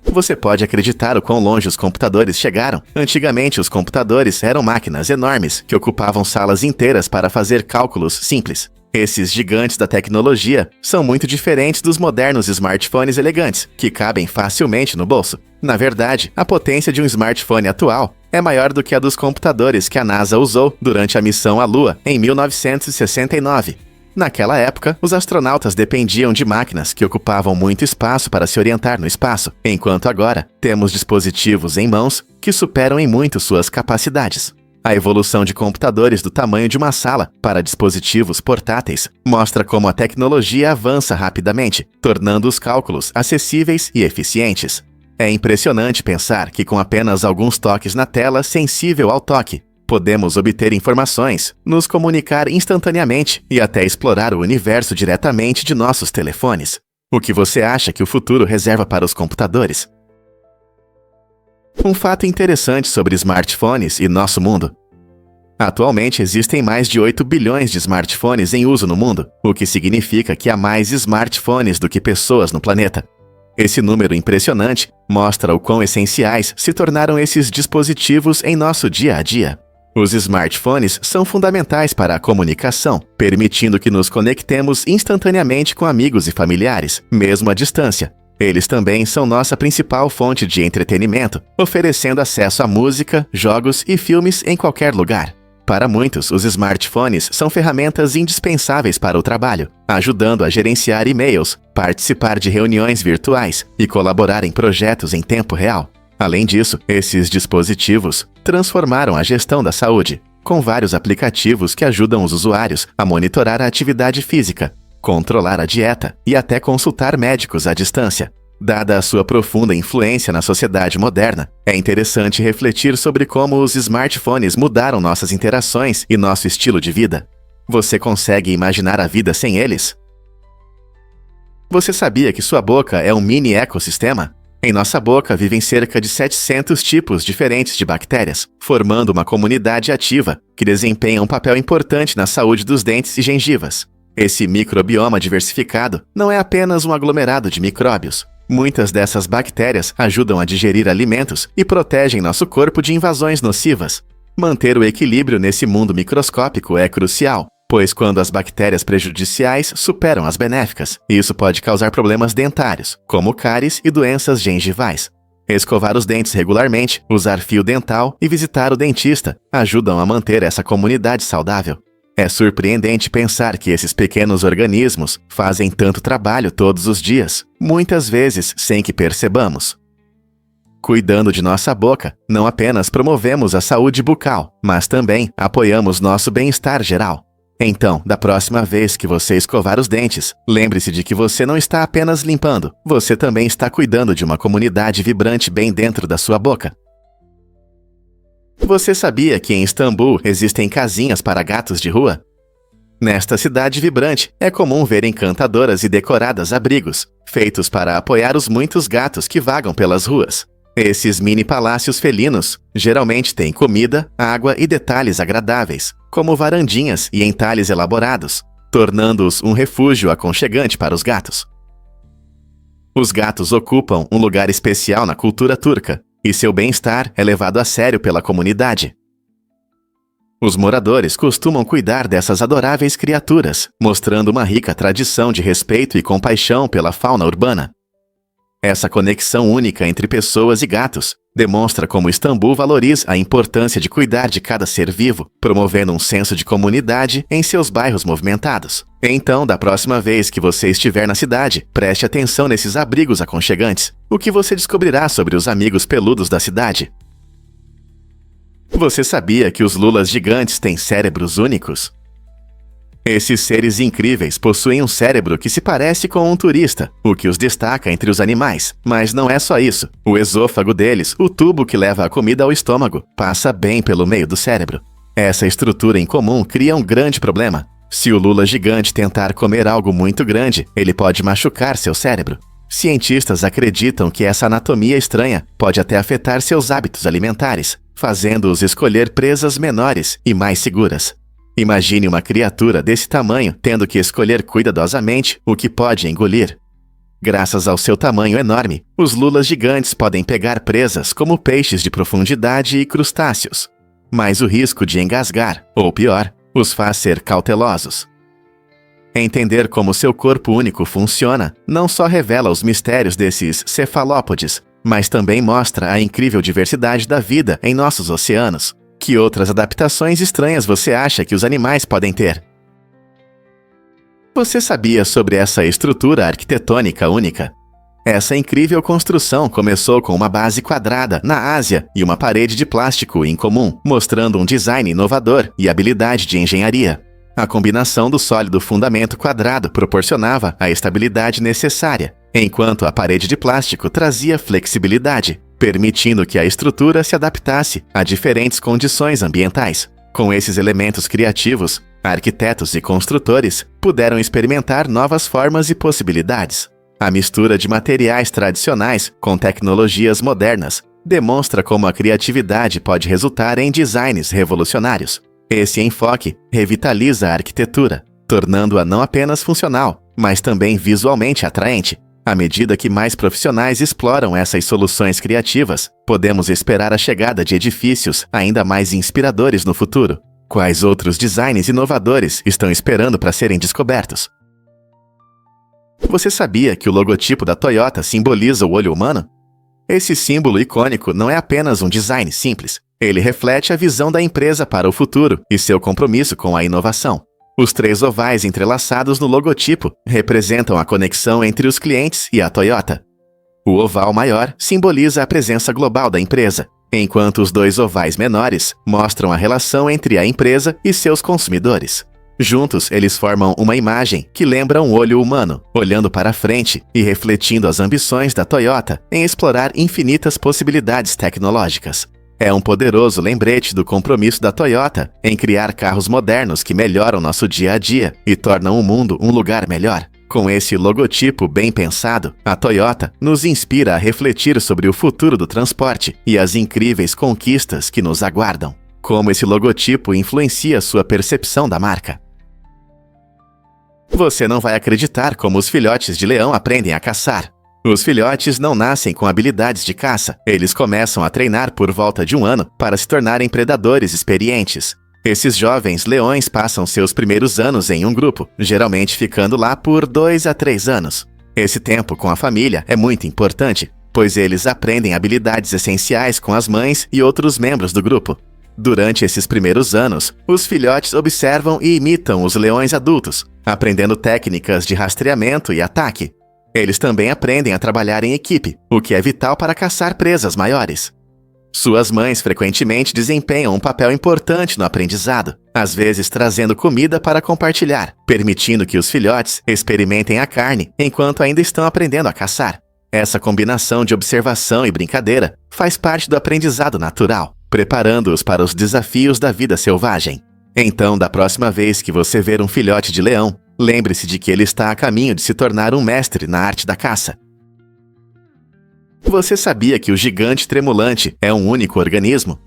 S1: Você pode acreditar o quão longe os computadores chegaram. Antigamente, os computadores eram máquinas enormes que ocupavam salas inteiras para fazer cálculos simples. Esses gigantes da tecnologia são muito diferentes dos modernos smartphones elegantes, que cabem facilmente no bolso. Na verdade, a potência de um smartphone atual é maior do que a dos computadores que a NASA usou durante a missão à Lua em 1969. Naquela época, os astronautas dependiam de máquinas que ocupavam muito espaço para se orientar no espaço, enquanto agora temos dispositivos em mãos que superam em muito suas capacidades. A evolução de computadores do tamanho de uma sala para dispositivos portáteis mostra como a tecnologia avança rapidamente, tornando os cálculos acessíveis e eficientes. É impressionante pensar que com apenas alguns toques na tela sensível ao toque, podemos obter informações, nos comunicar instantaneamente e até explorar o universo diretamente de nossos telefones. O que você acha que o futuro reserva para os computadores? Um fato interessante sobre smartphones e nosso mundo. Atualmente existem mais de 8 bilhões de smartphones em uso no mundo, o que significa que há mais smartphones do que pessoas no planeta. Esse número impressionante mostra o quão essenciais se tornaram esses dispositivos em nosso dia a dia. Os smartphones são fundamentais para a comunicação, permitindo que nos conectemos instantaneamente com amigos e familiares, mesmo à distância. Eles também são nossa principal fonte de entretenimento, oferecendo acesso a música, jogos e filmes em qualquer lugar. Para muitos, os smartphones são ferramentas indispensáveis para o trabalho, ajudando a gerenciar e-mails, participar de reuniões virtuais e colaborar em projetos em tempo real. Além disso, esses dispositivos transformaram a gestão da saúde, com vários aplicativos que ajudam os usuários a monitorar a atividade física, controlar a dieta e até consultar médicos à distância. Dada a sua profunda influência na sociedade moderna, é interessante refletir sobre como os smartphones mudaram nossas interações e nosso estilo de vida. Você consegue imaginar a vida sem eles? Você sabia que sua boca é um mini ecossistema? Em nossa boca vivem cerca de 700 tipos diferentes de bactérias, formando uma comunidade ativa que desempenha um papel importante na saúde dos dentes e gengivas. Esse microbioma diversificado não é apenas um aglomerado de micróbios. Muitas dessas bactérias ajudam a digerir alimentos e protegem nosso corpo de invasões nocivas. Manter o equilíbrio nesse mundo microscópico é crucial, pois quando as bactérias prejudiciais superam as benéficas, isso pode causar problemas dentários, como cáries e doenças gengivais. Escovar os dentes regularmente, usar fio dental e visitar o dentista ajudam a manter essa comunidade saudável. É surpreendente pensar que esses pequenos organismos fazem tanto trabalho todos os dias, muitas vezes sem que percebamos. Cuidando de nossa boca, não apenas promovemos a saúde bucal, mas também apoiamos nosso bem-estar geral. Então, da próxima vez que você escovar os dentes, lembre-se de que você não está apenas limpando, você também está cuidando de uma comunidade vibrante bem dentro da sua boca. Você sabia que em Istambul existem casinhas para gatos de rua? Nesta cidade vibrante, é comum ver encantadoras e decoradas abrigos, feitos para apoiar os muitos gatos que vagam pelas ruas. Esses mini palácios felinos geralmente têm comida, água e detalhes agradáveis, como varandinhas e entalhes elaborados, tornando-os um refúgio aconchegante para os gatos. Os gatos ocupam um lugar especial na cultura turca, e seu bem-estar é levado a sério pela comunidade. Os moradores costumam cuidar dessas adoráveis criaturas, mostrando uma rica tradição de respeito e compaixão pela fauna urbana. Essa conexão única entre pessoas e gatos Demonstra como Istambul valoriza a importância de cuidar de cada ser vivo, promovendo um senso de comunidade em seus bairros movimentados. Então, da próxima vez que você estiver na cidade, preste atenção nesses abrigos aconchegantes. O que você descobrirá sobre os amigos peludos da cidade? Você sabia que os lulas gigantes têm cérebros únicos? Esses seres incríveis possuem um cérebro que se parece com um turista, o que os destaca entre os animais. Mas não é só isso. O esôfago deles, o tubo que leva a comida ao estômago, passa bem pelo meio do cérebro. Essa estrutura em comum cria um grande problema. Se o lula gigante tentar comer algo muito grande, ele pode machucar seu cérebro. Cientistas acreditam que essa anatomia estranha pode até afetar seus hábitos alimentares, fazendo-os escolher presas menores e mais seguras. Imagine uma criatura desse tamanho tendo que escolher cuidadosamente o que pode engolir. Graças ao seu tamanho enorme, os lulas gigantes podem pegar presas como peixes de profundidade e crustáceos. Mas o risco de engasgar, ou pior, os faz ser cautelosos. Entender como seu corpo único funciona não só revela os mistérios desses cefalópodes, mas também mostra a incrível diversidade da vida em nossos oceanos. Que outras adaptações estranhas você acha que os animais podem ter? Você sabia sobre essa estrutura arquitetônica única? Essa incrível construção começou com uma base quadrada na Ásia e uma parede de plástico incomum, mostrando um design inovador e habilidade de engenharia. A combinação do sólido fundamento quadrado proporcionava a estabilidade necessária, enquanto a parede de plástico trazia flexibilidade, permitindo que a estrutura se adaptasse a diferentes condições ambientais. Com esses elementos criativos, arquitetos e construtores puderam experimentar novas formas e possibilidades. A mistura de materiais tradicionais com tecnologias modernas demonstra como a criatividade pode resultar em designs revolucionários. Esse enfoque revitaliza a arquitetura, tornando-a não apenas funcional, mas também visualmente atraente. À medida que mais profissionais exploram essas soluções criativas, podemos esperar a chegada de edifícios ainda mais inspiradores no futuro. Quais outros designs inovadores estão esperando para serem descobertos? Você sabia que o logotipo da Toyota simboliza o olho humano? Esse símbolo icônico não é apenas um design simples. Ele reflete a visão da empresa para o futuro e seu compromisso com a inovação. Os 3 ovais entrelaçados no logotipo representam a conexão entre os clientes e a Toyota. O oval maior simboliza a presença global da empresa, enquanto os 2 ovais menores mostram a relação entre a empresa e seus consumidores. Juntos, eles formam uma imagem que lembra um olho humano, olhando para frente e refletindo as ambições da Toyota em explorar infinitas possibilidades tecnológicas. É um poderoso lembrete do compromisso da Toyota em criar carros modernos que melhoram nosso dia a dia e tornam o mundo um lugar melhor. Com esse logotipo bem pensado, a Toyota nos inspira a refletir sobre o futuro do transporte e as incríveis conquistas que nos aguardam. Como esse logotipo influencia sua percepção da marca? Você não vai acreditar como os filhotes de leão aprendem a caçar. Os filhotes não nascem com habilidades de caça. Eles começam a treinar por volta de 1 ano para se tornarem predadores experientes. Esses jovens leões passam seus primeiros anos em um grupo, geralmente ficando lá por 2 a 3 anos. Esse tempo com a família é muito importante, pois eles aprendem habilidades essenciais com as mães e outros membros do grupo. Durante esses primeiros anos, os filhotes observam e imitam os leões adultos, aprendendo técnicas de rastreamento e ataque. Eles também aprendem a trabalhar em equipe, o que é vital para caçar presas maiores. Suas mães frequentemente desempenham um papel importante no aprendizado, às vezes trazendo comida para compartilhar, permitindo que os filhotes experimentem a carne enquanto ainda estão aprendendo a caçar. Essa combinação de observação e brincadeira faz parte do aprendizado natural, preparando-os para os desafios da vida selvagem. Então, da próxima vez que você ver um filhote de leão, lembre-se de que ele está a caminho de se tornar um mestre na arte da caça. Você sabia que o gigante tremulante é um único organismo?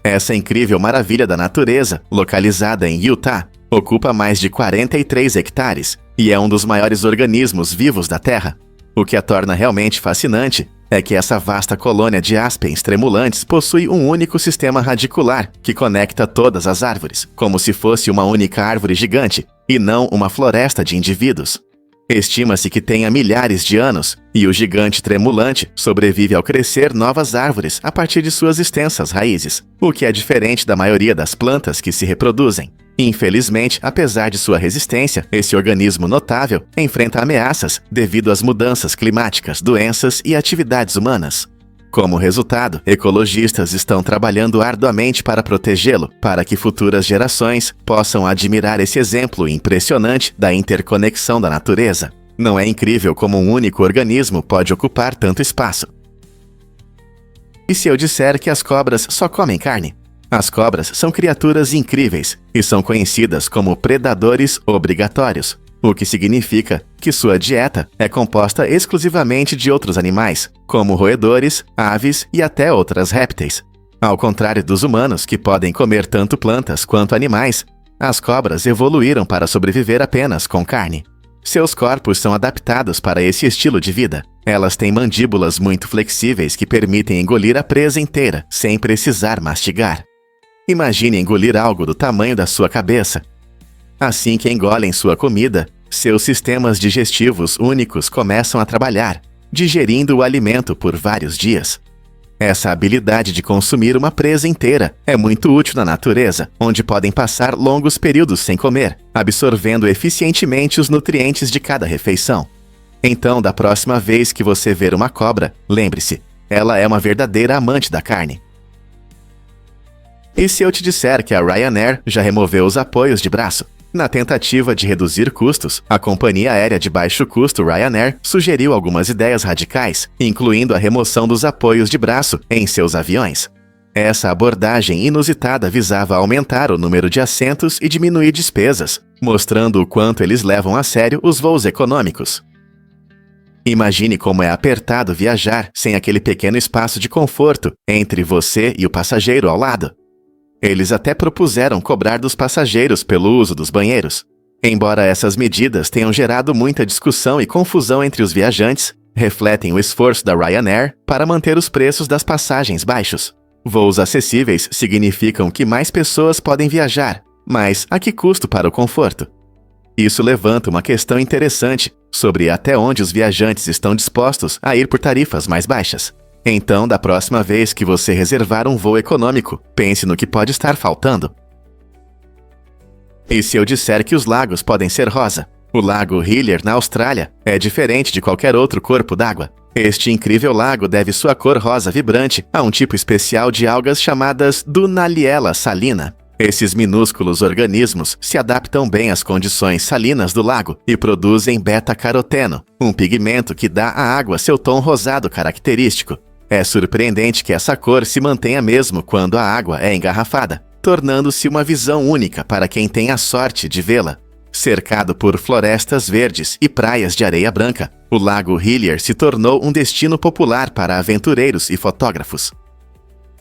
S1: Essa incrível maravilha da natureza, localizada em Utah, ocupa mais de 43 hectares e é um dos maiores organismos vivos da Terra. O que a torna realmente fascinante é que essa vasta colônia de aspens tremulantes possui um único sistema radicular que conecta todas as árvores, como se fosse uma única árvore gigante, e não uma floresta de indivíduos. Estima-se que tenha milhares de anos, e o gigante tremulante sobrevive ao crescer novas árvores a partir de suas extensas raízes, o que é diferente da maioria das plantas que se reproduzem. Infelizmente, apesar de sua resistência, esse organismo notável enfrenta ameaças devido às mudanças climáticas, doenças e atividades humanas. Como resultado, ecologistas estão trabalhando arduamente para protegê-lo, para que futuras gerações possam admirar esse exemplo impressionante da interconexão da natureza. Não é incrível como um único organismo pode ocupar tanto espaço? E se eu disser que as cobras só comem carne? As cobras são criaturas incríveis e são conhecidas como predadores obrigatórios, o que significa que sua dieta é composta exclusivamente de outros animais, como roedores, aves e até outras répteis. Ao contrário dos humanos, que podem comer tanto plantas quanto animais, as cobras evoluíram para sobreviver apenas com carne. Seus corpos são adaptados para esse estilo de vida. Elas têm mandíbulas muito flexíveis que permitem engolir a presa inteira, sem precisar mastigar. Imagine engolir algo do tamanho da sua cabeça. Assim que engolem sua comida, seus sistemas digestivos únicos começam a trabalhar, digerindo o alimento por vários dias. Essa habilidade de consumir uma presa inteira é muito útil na natureza, onde podem passar longos períodos sem comer, absorvendo eficientemente os nutrientes de cada refeição. Então, da próxima vez que você ver uma cobra, lembre-se, ela é uma verdadeira amante da carne. E se eu te disser que a Ryanair já removeu os apoios de braço? Na tentativa de reduzir custos, a companhia aérea de baixo custo Ryanair sugeriu algumas ideias radicais, incluindo a remoção dos apoios de braço em seus aviões. Essa abordagem inusitada visava aumentar o número de assentos e diminuir despesas, mostrando o quanto eles levam a sério os voos econômicos. Imagine como é apertado viajar sem aquele pequeno espaço de conforto entre você e o passageiro ao lado. Eles até propuseram cobrar dos passageiros pelo uso dos banheiros. Embora essas medidas tenham gerado muita discussão e confusão entre os viajantes, refletem o esforço da Ryanair para manter os preços das passagens baixos. Voos acessíveis significam que mais pessoas podem viajar, mas a que custo para o conforto? Isso levanta uma questão interessante sobre até onde os viajantes estão dispostos a ir por tarifas mais baixas. Então, da próxima vez que você reservar um voo econômico, pense no que pode estar faltando. E se eu disser que os lagos podem ser rosa? O lago Hillier, na Austrália, é diferente de qualquer outro corpo d'água. Este incrível lago deve sua cor rosa vibrante a um tipo especial de algas chamadas Dunaliella salina. Esses minúsculos organismos se adaptam bem às condições salinas do lago e produzem beta-caroteno, um pigmento que dá à água seu tom rosado característico. É surpreendente que essa cor se mantenha mesmo quando a água é engarrafada, tornando-se uma visão única para quem tem a sorte de vê-la. Cercado por florestas verdes e praias de areia branca, o lago Hillier se tornou um destino popular para aventureiros e fotógrafos.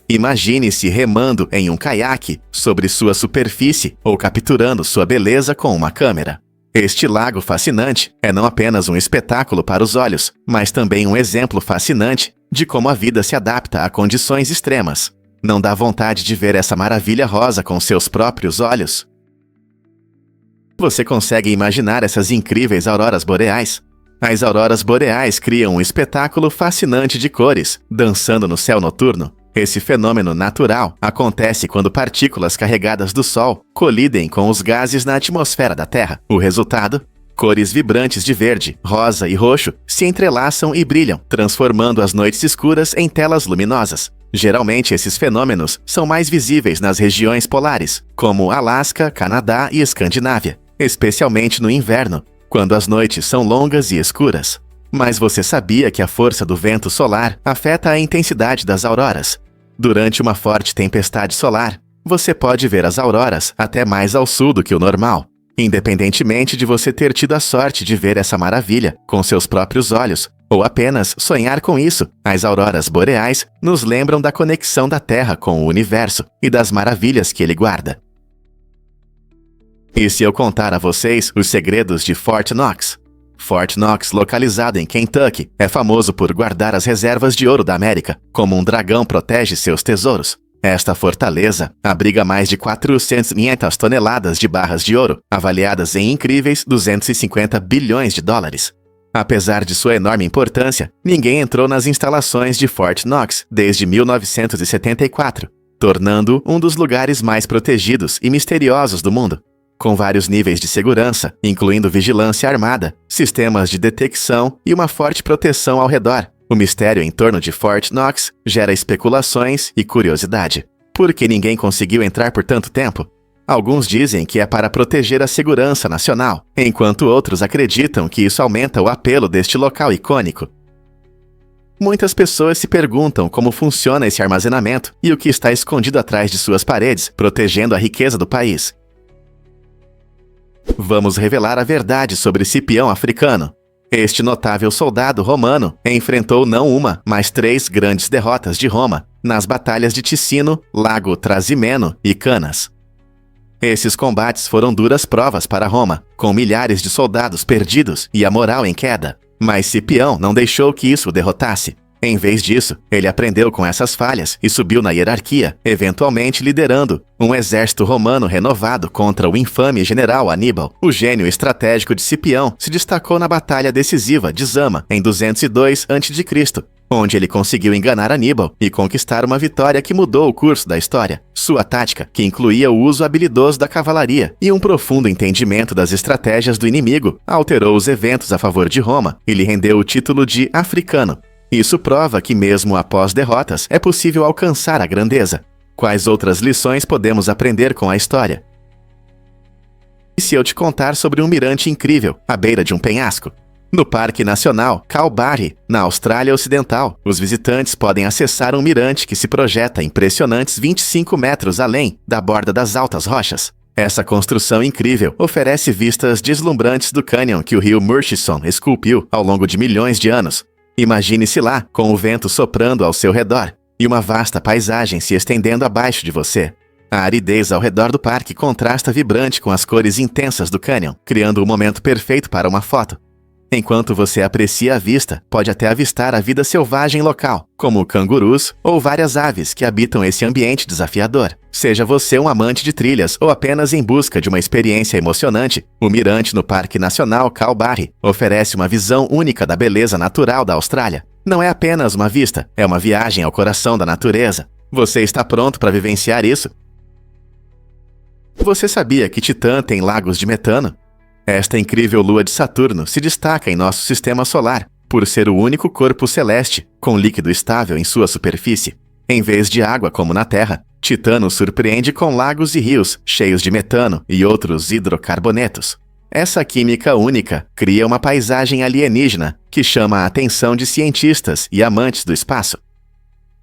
S1: Imagine-se remando em um caiaque sobre sua superfície ou capturando sua beleza com uma câmera. Este lago fascinante é não apenas um espetáculo para os olhos, mas também um exemplo fascinante de como a vida se adapta a condições extremas. Não dá vontade de ver essa maravilha rosa com seus próprios olhos? Você consegue imaginar essas incríveis auroras boreais? As auroras boreais criam um espetáculo fascinante de cores, dançando no céu noturno. Esse fenômeno natural acontece quando partículas carregadas do Sol colidem com os gases na atmosfera da Terra. O resultado? Cores vibrantes de verde, rosa e roxo se entrelaçam e brilham, transformando as noites escuras em telas luminosas. Geralmente, esses fenômenos são mais visíveis nas regiões polares, como Alasca, Canadá e Escandinávia, especialmente no inverno, quando as noites são longas e escuras. Mas você sabia que a força do vento solar afeta a intensidade das auroras? Durante uma forte tempestade solar, você pode ver as auroras até mais ao sul do que o normal. Independentemente de você ter tido a sorte de ver essa maravilha com seus próprios olhos, ou apenas sonhar com isso, as auroras boreais nos lembram da conexão da Terra com o universo e das maravilhas que ele guarda. E se eu contar a vocês os segredos de Fort Knox? Fort Knox, localizado em Kentucky, é famoso por guardar as reservas de ouro da América, como um dragão protege seus tesouros. Esta fortaleza abriga mais de 400 toneladas de barras de ouro, avaliadas em incríveis 250 bilhões de dólares. Apesar de sua enorme importância, ninguém entrou nas instalações de Fort Knox desde 1974, tornando um dos lugares mais protegidos e misteriosos do mundo. Com vários níveis de segurança, incluindo vigilância armada, sistemas de detecção e uma forte proteção ao redor, o mistério em torno de Fort Knox gera especulações e curiosidade. Por que ninguém conseguiu entrar por tanto tempo? Alguns dizem que é para proteger a segurança nacional, enquanto outros acreditam que isso aumenta o apelo deste local icônico. Muitas pessoas se perguntam como funciona esse armazenamento e o que está escondido atrás de suas paredes, protegendo a riqueza do país. Vamos revelar a verdade sobre Cipião Africano. Este notável soldado romano enfrentou não uma, mas 3 grandes derrotas de Roma nas batalhas de Ticino, Lago Trasimeno e Canas. Esses combates foram duras provas para Roma, com milhares de soldados perdidos e a moral em queda. Mas Cipião não deixou que isso o derrotasse. Em vez disso, ele aprendeu com essas falhas e subiu na hierarquia, eventualmente liderando um exército romano renovado contra o infame general Aníbal. O gênio estratégico de Cipião se destacou na batalha decisiva de Zama, em 202 a.C., onde ele conseguiu enganar Aníbal e conquistar uma vitória que mudou o curso da história. Sua tática, que incluía o uso habilidoso da cavalaria e um profundo entendimento das estratégias do inimigo, alterou os eventos a favor de Roma e lhe rendeu o título de Africano. Isso prova que mesmo após derrotas é possível alcançar a grandeza. Quais outras lições podemos aprender com a história? E se eu te contar sobre um mirante incrível, à beira de um penhasco? No Parque Nacional Kalbarri, na Austrália Ocidental, os visitantes podem acessar um mirante que se projeta impressionantes 25 metros além da borda das altas rochas. Essa construção incrível oferece vistas deslumbrantes do cânion que o rio Murchison esculpiu ao longo de milhões de anos. Imagine-se lá, com o vento soprando ao seu redor e uma vasta paisagem se estendendo abaixo de você. A aridez ao redor do parque contrasta vibrante com as cores intensas do cânion, criando o momento perfeito para uma foto. Enquanto você aprecia a vista, pode até avistar a vida selvagem local, como cangurus ou várias aves que habitam esse ambiente desafiador. Seja você um amante de trilhas ou apenas em busca de uma experiência emocionante, o mirante no Parque Nacional Kalbarri oferece uma visão única da beleza natural da Austrália. Não é apenas uma vista, é uma viagem ao coração da natureza. Você está pronto para vivenciar isso? Você sabia que Titã tem lagos de metano? Esta incrível lua de Saturno se destaca em nosso sistema solar por ser o único corpo celeste com líquido estável em sua superfície. Em vez de água como na Terra, Titã nos surpreende com lagos e rios cheios de metano e outros hidrocarbonetos. Essa química única cria uma paisagem alienígena que chama a atenção de cientistas e amantes do espaço.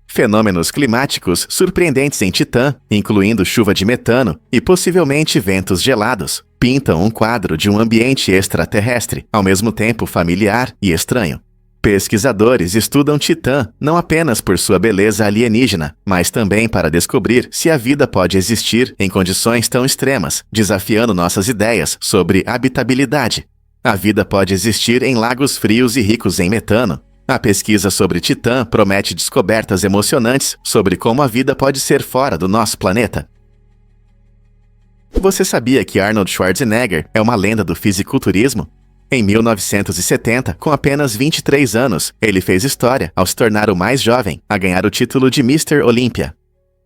S1: Fenômenos climáticos surpreendentes em Titã, incluindo chuva de metano e possivelmente ventos gelados, pintam um quadro de um ambiente extraterrestre, ao mesmo tempo familiar e estranho. Pesquisadores estudam Titã não apenas por sua beleza alienígena, mas também para descobrir se a vida pode existir em condições tão extremas, desafiando nossas ideias sobre habitabilidade. A vida pode existir em lagos frios e ricos em metano. A pesquisa sobre Titã promete descobertas emocionantes sobre como a vida pode ser fora do nosso planeta. Você sabia que Arnold Schwarzenegger é uma lenda do fisiculturismo? Em 1970, com apenas 23 anos, ele fez história ao se tornar o mais jovem a ganhar o título de Mr. Olympia.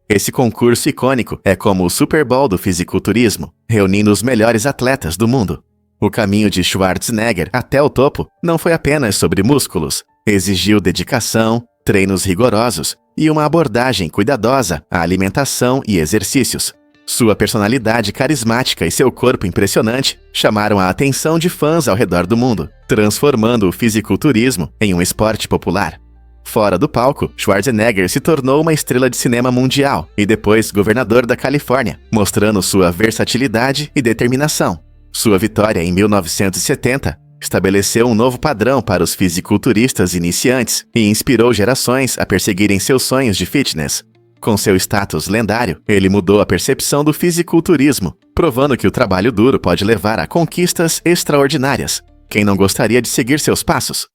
S1: Esse concurso icônico é como o Super Bowl do fisiculturismo, reunindo os melhores atletas do mundo. O caminho de Schwarzenegger até o topo não foi apenas sobre músculos. Exigiu dedicação, treinos rigorosos e uma abordagem cuidadosa à alimentação e exercícios. Sua personalidade carismática e seu corpo impressionante chamaram a atenção de fãs ao redor do mundo, transformando o fisiculturismo em um esporte popular. Fora do palco, Schwarzenegger se tornou uma estrela de cinema mundial e depois governador da Califórnia, mostrando sua versatilidade e determinação. Sua vitória em 1970 estabeleceu um novo padrão para os fisiculturistas iniciantes e inspirou gerações a perseguirem seus sonhos de fitness. Com seu status lendário, ele mudou a percepção do fisiculturismo, provando que o trabalho duro pode levar a conquistas extraordinárias. Quem não gostaria de seguir seus passos?